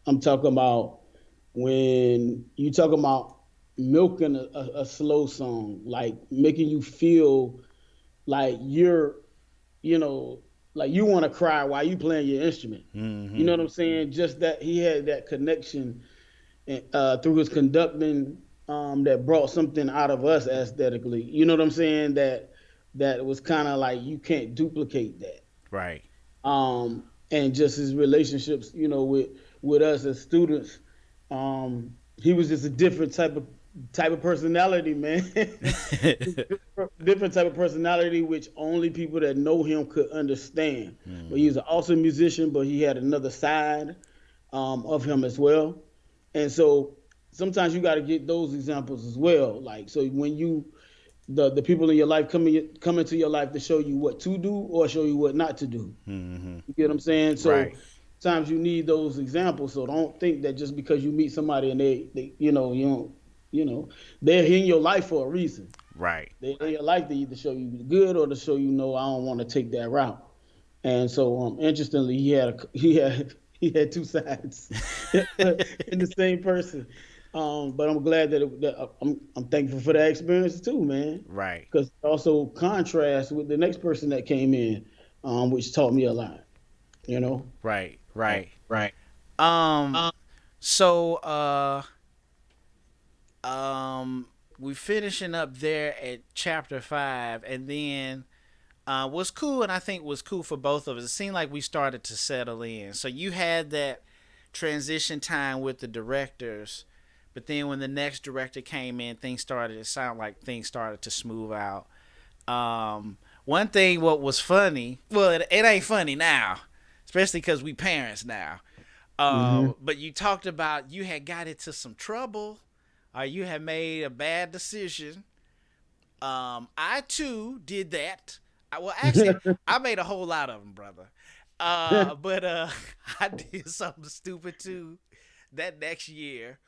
I'm talking about when you talk about milking a slow song, like making you feel like you're, like you want to cry while you playing your instrument. Mm-hmm. You know what I'm saying? Just that he had that connection through his conducting that brought something out of us aesthetically. You know what I'm saying? That was kind of like, you can't duplicate that. Right. And just his relationships, with us as students. He was just a different type of personality, man. Different type of personality, which only people that know him could understand. Mm. But he was an awesome musician, but he had another side of him as well. And so sometimes you got to get those examples as well. Like, so when the people in your life come into your life to show you what to do or show you what not to do. Mm-hmm. You get what I'm saying? So Right. sometimes you need those examples. So don't think that just because you meet somebody and they you don't, they're in your life for a reason. Right. They're in your life to either show you the good or to show you no, I don't want to take that route. And so, interestingly, he had two sides in the same person. But I'm glad that I'm thankful for that experience too, man. Right. Because it also contrasts with the next person that came in, which taught me a lot. You know. Right. Right. Right. So we finishing up there at chapter 5, and then what's cool, and I think was cool for both of us, it seemed like we started to settle in. So you had that transition time with the directors, but then when the next director came in, it sounded like things started to smooth out. One thing, what was funny, well, it ain't funny now, especially because we parents now. But you talked about you had got into some trouble, or you had made a bad decision. I too did that. Actually, I made a whole lot of them, brother. But I did something stupid too that next year.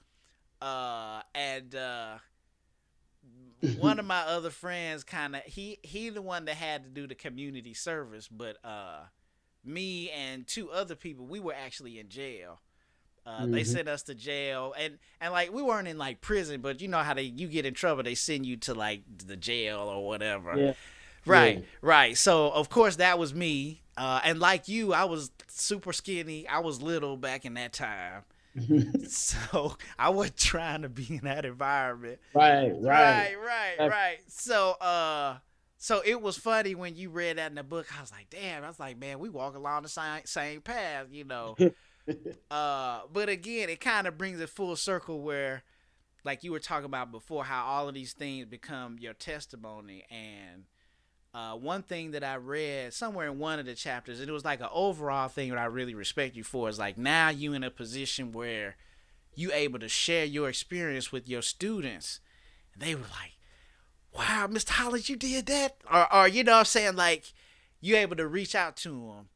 And one of my other friends he the one that had to do the community service, but me and two other people, we were actually in jail. They sent us to jail, and like we weren't in like prison, but you know how you get in trouble, they send you to like the jail or whatever. Yeah. Right, Yeah. right. So of course that was me, and like you, I was super skinny. I was little back in that time, so I wasn't trying to be in that environment. Right. Right. So it was funny when you read that in the book. I was like, damn. I was like, man, we walk along the same path, you know. But again, it kind of brings it full circle where, like you were talking about before, how all of these things become your testimony. And one thing that I read somewhere in one of the chapters, and it was like an overall thing that I really respect you for, is like now you in a position where you able to share your experience with your students. And they were like, wow, Mr. Hollins, you did that? Or you know what I'm saying? Like, you able to reach out to them,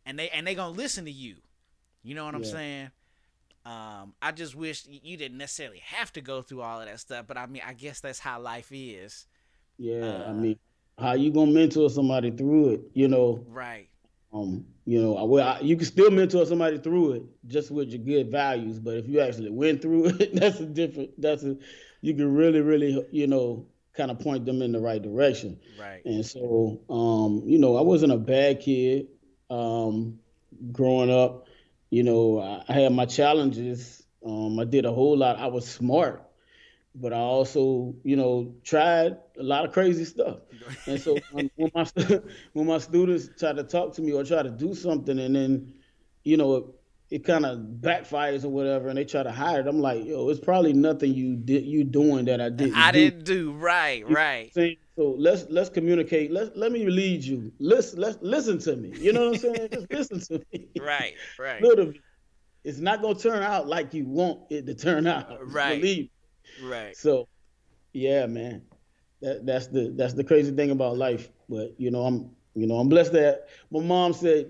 and they gonna listen to you. You know what I'm saying? I just wish you didn't necessarily have to go through all of that stuff, but I mean, I guess that's how life is. Yeah. I mean, how you gonna mentor somebody through it? You know. Right. You can still mentor somebody through it just with your good values, but if you actually went through it, you can really, kind of point them in the right direction. Right. And so, I wasn't a bad kid growing up. I had my challenges. I did a whole lot. I was smart, but I also, tried a lot of crazy stuff. And so when my students try to talk to me or try to do something, and then, it kind of backfires or whatever, and they try to hide it, I'm like, yo, it's probably nothing you doing that I didn't do. Right. So let's communicate. Let me lead you. Listen to me. You know what I'm saying? Just listen to me. Right. Literally, it's not gonna turn out like you want it to turn out. Right. Believe. Right. So, yeah, man, that's the crazy thing about life. But I'm blessed that my mom said,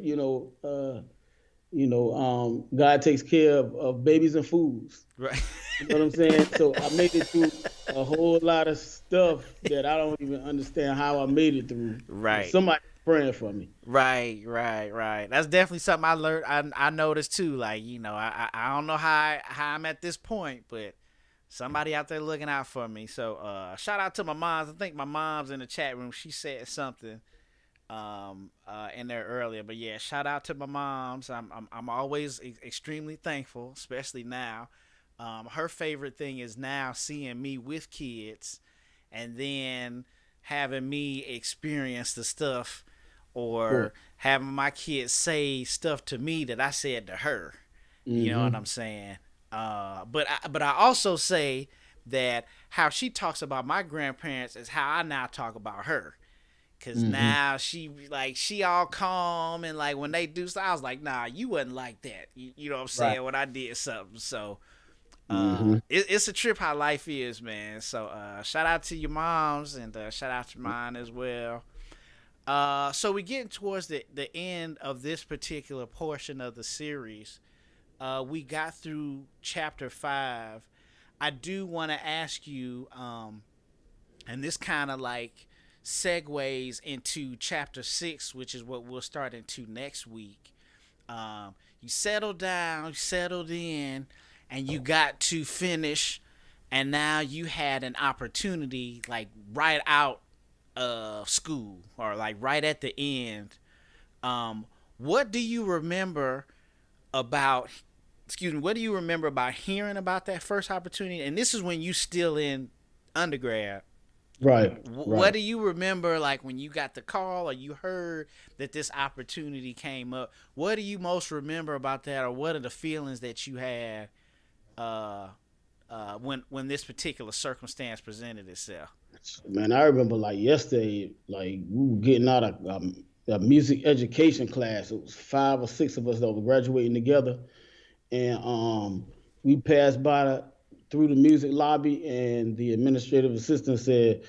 God takes care of babies and fools. Right. You know what I'm saying? So I made it through a whole lot of stuff that I don't even understand how I made it through. Right. Somebody praying for me. Right. That's definitely something I learned. I noticed too. Like, I don't know how I'm at this point, but somebody out there looking out for me. So shout out to my moms. I think my mom's in the chat room. She said something in there earlier, but yeah, shout out to my moms. I'm always extremely thankful, especially now. Her favorite thing is now seeing me with kids, and then having me experience the stuff, or having my kids say stuff to me that I said to her. You know what I'm saying? But I also say that how she talks about my grandparents is how I now talk about her. Cause now she all calm, and like when they do stuff, I was like, nah, you wasn't like that. You know what I'm saying? Right. When I did something. So Mm-hmm. It's a trip how life is, man. So shout out to your moms and shout out to mine as well. So we're getting towards the end of this particular portion of the series. We got through chapter 5. I do want to ask you, and this kind of like segues into chapter 6, which is what we'll start into next week. You settled down, you settled in, and you got to finish, and now you had an opportunity like right out of school or like right at the end. What do you remember about what do you remember about hearing about that first opportunity? And this is when you still in undergrad. Right. What do you remember, like when you got the call or you heard that this opportunity came up? What do you most remember about that, or what are the feelings that you had when this particular circumstance presented itself? Man, I remember like yesterday, like we were getting out of a music education class. It was 5 or 6 of us that were graduating together, and we passed by through the music lobby, and the administrative assistant said,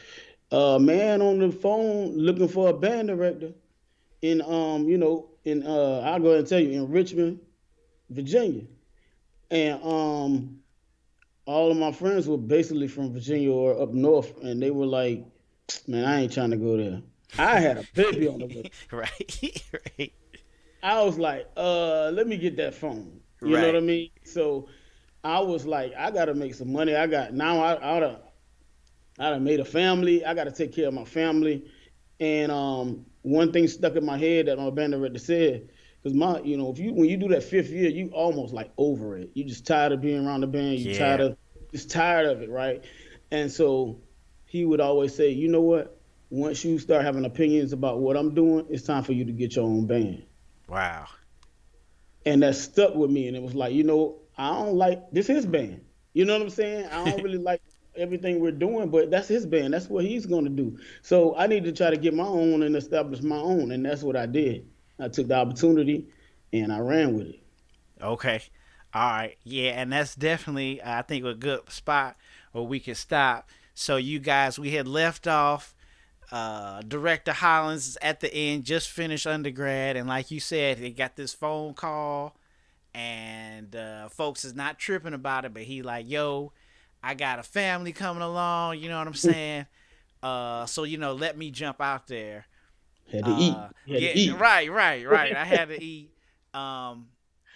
"Man on the phone looking for a band director in I'll go ahead and tell you, in Richmond, Virginia." And all of my friends were basically from Virginia or up north, and they were like, "Man, I ain't trying to go there." I had a baby on the way. Right. I was like, let me get that phone. You know what I mean? So I was like, I gotta make some money. I done made a family. I gotta take care of my family. And one thing stuck in my head that my band director said, because when you do that 5th year, you almost like over it. You just tired of being around the band. You tired of it, right? And so he would always say, you know what? Once you start having opinions about what I'm doing, it's time for you to get your own band. Wow. And that stuck with me. And it was like, I don't like, this his band. You know what I'm saying? I don't really like everything we're doing, but that's his band. That's what he's going to do. So I need to try to get my own and establish my own. And that's what I did. I took the opportunity and I ran with it. Okay. All right. Yeah. And that's definitely, I think, a good spot where we can stop. So you guys, we had left off. Director Hollins at the end just finished undergrad, and like you said, he got this phone call, and folks is not tripping about it, but he like, yo, I got a family coming along, you know what I'm saying? So let me jump out there. Had to eat. Eat. Right. I had to eat. And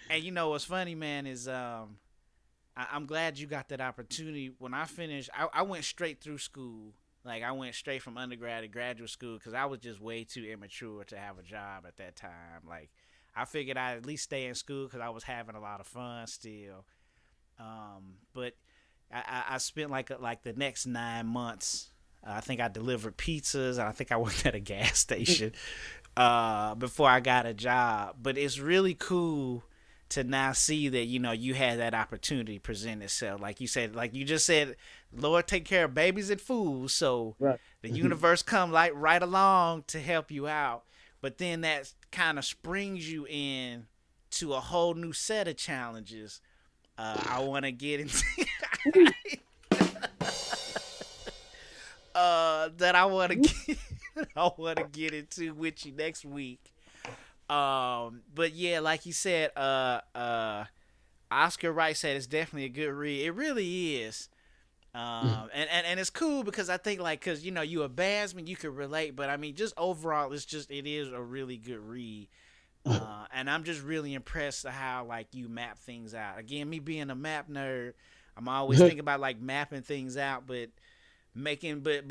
what's funny, man, is I'm glad you got that opportunity. When I finished, I went straight through school. Like, I went straight from undergrad to graduate school because I was just way too immature to have a job at that time. Like, I figured I'd at least stay in school because I was having a lot of fun still. But I spent like the next 9 months. I think I delivered pizzas, and I think I worked at a gas station before I got a job. But it's really cool to now see that you had that opportunity present itself. Like you just said, Lord take care of babies and fools, so the universe come like right along to help you out. But then that kind of springs you in to a whole new set of challenges. I want to get into that I want to get into with you next week. But yeah, like you said, Oscar Wright said it's definitely a good read. It really is. And it's cool because I think because you a bandsman, you could relate, but I mean just overall it is a really good read. And I'm just really impressed at how you map things out. Again, me being a map nerd, I'm always thinking about mapping things out, but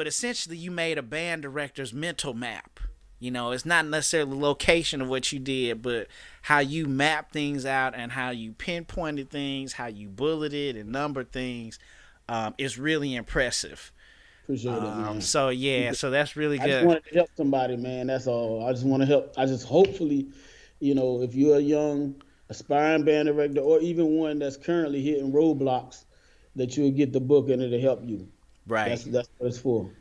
essentially you made a band director's mental map. It's not necessarily the location of what you did, but how you map things out and how you pinpointed things, how you bulleted and numbered things. Is really impressive. Appreciate it, man. So that's really good. I just wanted to help somebody, man. That's all. I just want to help. I just hopefully, if you're a young aspiring band director or even one that's currently hitting roadblocks, that you'll get the book and it'll help you. Right. That's what it's for. All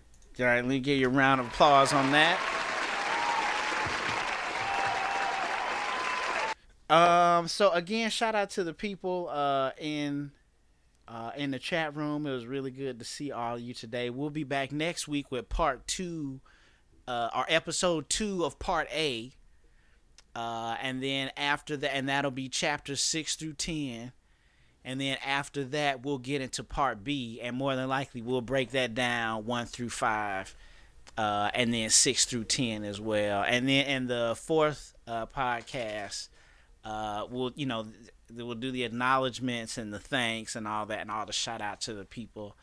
right, let me give you a round of applause on that. So again, shout out to the people in in the chat room. It was really good to see all of you today. We'll be back next week with part 2, or episode 2 of part A. And then after that, and that'll be chapters 6 through 10. And then after that, we'll get into part B, and more than likely, we'll break that down 1 through 5, and then 6 through 10 as well. And then in the fourth podcast, we'll do the acknowledgments and the thanks and all that, and all the shout out to the people.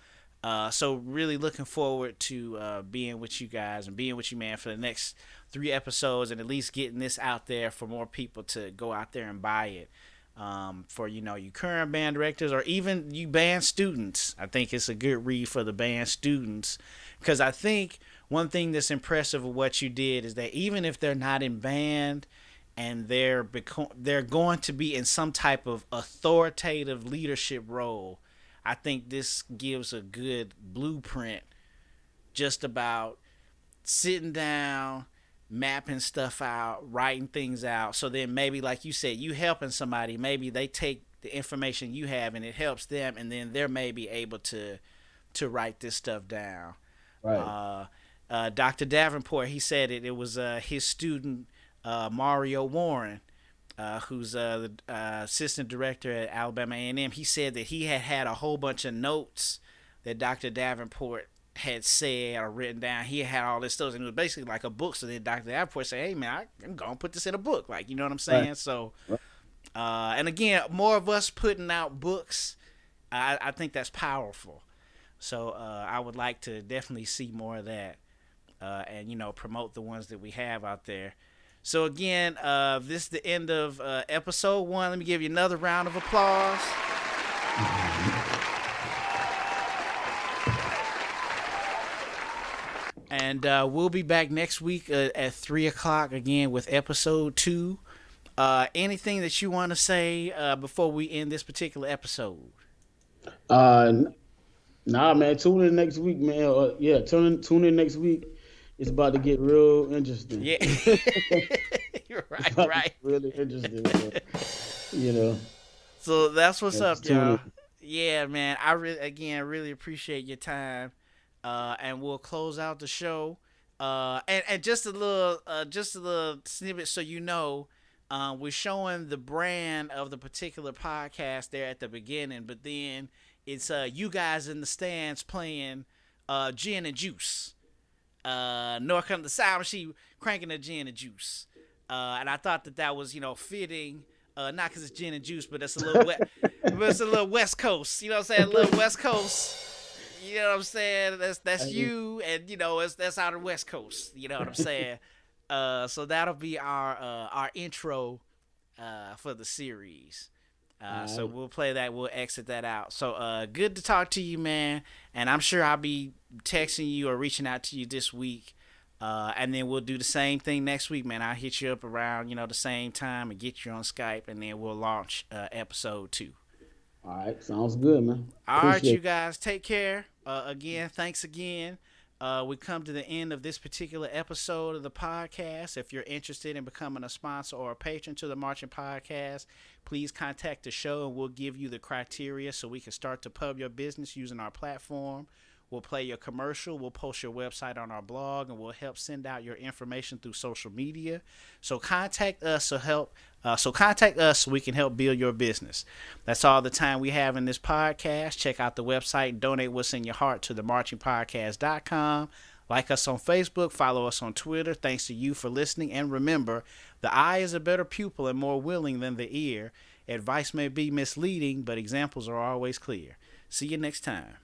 So really looking forward to being with you guys and being with you, man, for the next 3 episodes, and at least getting this out there for more people to go out there and buy it. For you current band directors, or even you band students. I think it's a good read for the band students, because I think one thing that's impressive of what you did is that even if they're not in band and they're going to be in some type of authoritative leadership role, I think this gives a good blueprint just about sitting down, mapping stuff out, writing things out. So then maybe, like you said, you helping somebody, maybe they take the information you have and it helps them, and then they're maybe able to write this stuff down. Right. Dr. Davenport, he said it was his student, Mario Warren, who's the assistant director at Alabama A&M. He said that he had a whole bunch of notes that Dr. Davenport had said or written down. He had all this stuff, and it was basically like a book. So then Dr. Davenport said, hey man, I'm gonna put this in a book, like, you know what I'm saying? Right. So and again, more of us putting out books, I think that's powerful. So I would like to definitely see more of that, and promote the ones that we have out there. So again, this is the end of episode 1. Let me give you another round of applause. And we'll be back next week at 3 o'clock again with episode 2. Anything that you want to say before we end this particular episode? Nah, man. Tune in next week, man. Tune in next week. It's about to get real interesting. Yeah. You're right. Really interesting, man. So that's what's up, y'all. Yeah, man. I really appreciate your time. And we'll close out the show. And just a little snippet, so we're showing the brand of the particular podcast there at the beginning, but then it's you guys in the stands playing gin and juice. North comes the sound machine cranking the gin and juice. And I thought that was fitting. Not because it's gin and juice, but it's a little but it's a little West Coast. You know what I'm saying? A little West Coast. You know what I'm saying? That's you, and that's out of the West Coast. You know what I'm saying? So that'll be our intro for the series. So we'll play that. We'll exit that out. So good to talk to you, man. And I'm sure I'll be texting you or reaching out to you this week. And then we'll do the same thing next week, man. I'll hit you up around the same time and get you on Skype, and then we'll launch episode 2. All right, sounds good, man. All right, you guys, take care. Again, thanks again. We come to the end of this particular episode of the podcast. If you're interested in becoming a sponsor or a patron to the Marching Podcast, please contact the show, and we'll give you the criteria so we can start to pub your business using our platform. We'll play your commercial. We'll post your website on our blog, and we'll help send out your information through social media. So contact us so we can help build your business. That's all the time we have in this podcast. Check out the website, donate what's in your heart to themarchingpodcast.com. Like us on Facebook, follow us on Twitter. Thanks to you for listening. And remember, the eye is a better pupil and more willing than the ear. Advice may be misleading, but examples are always clear. See you next time.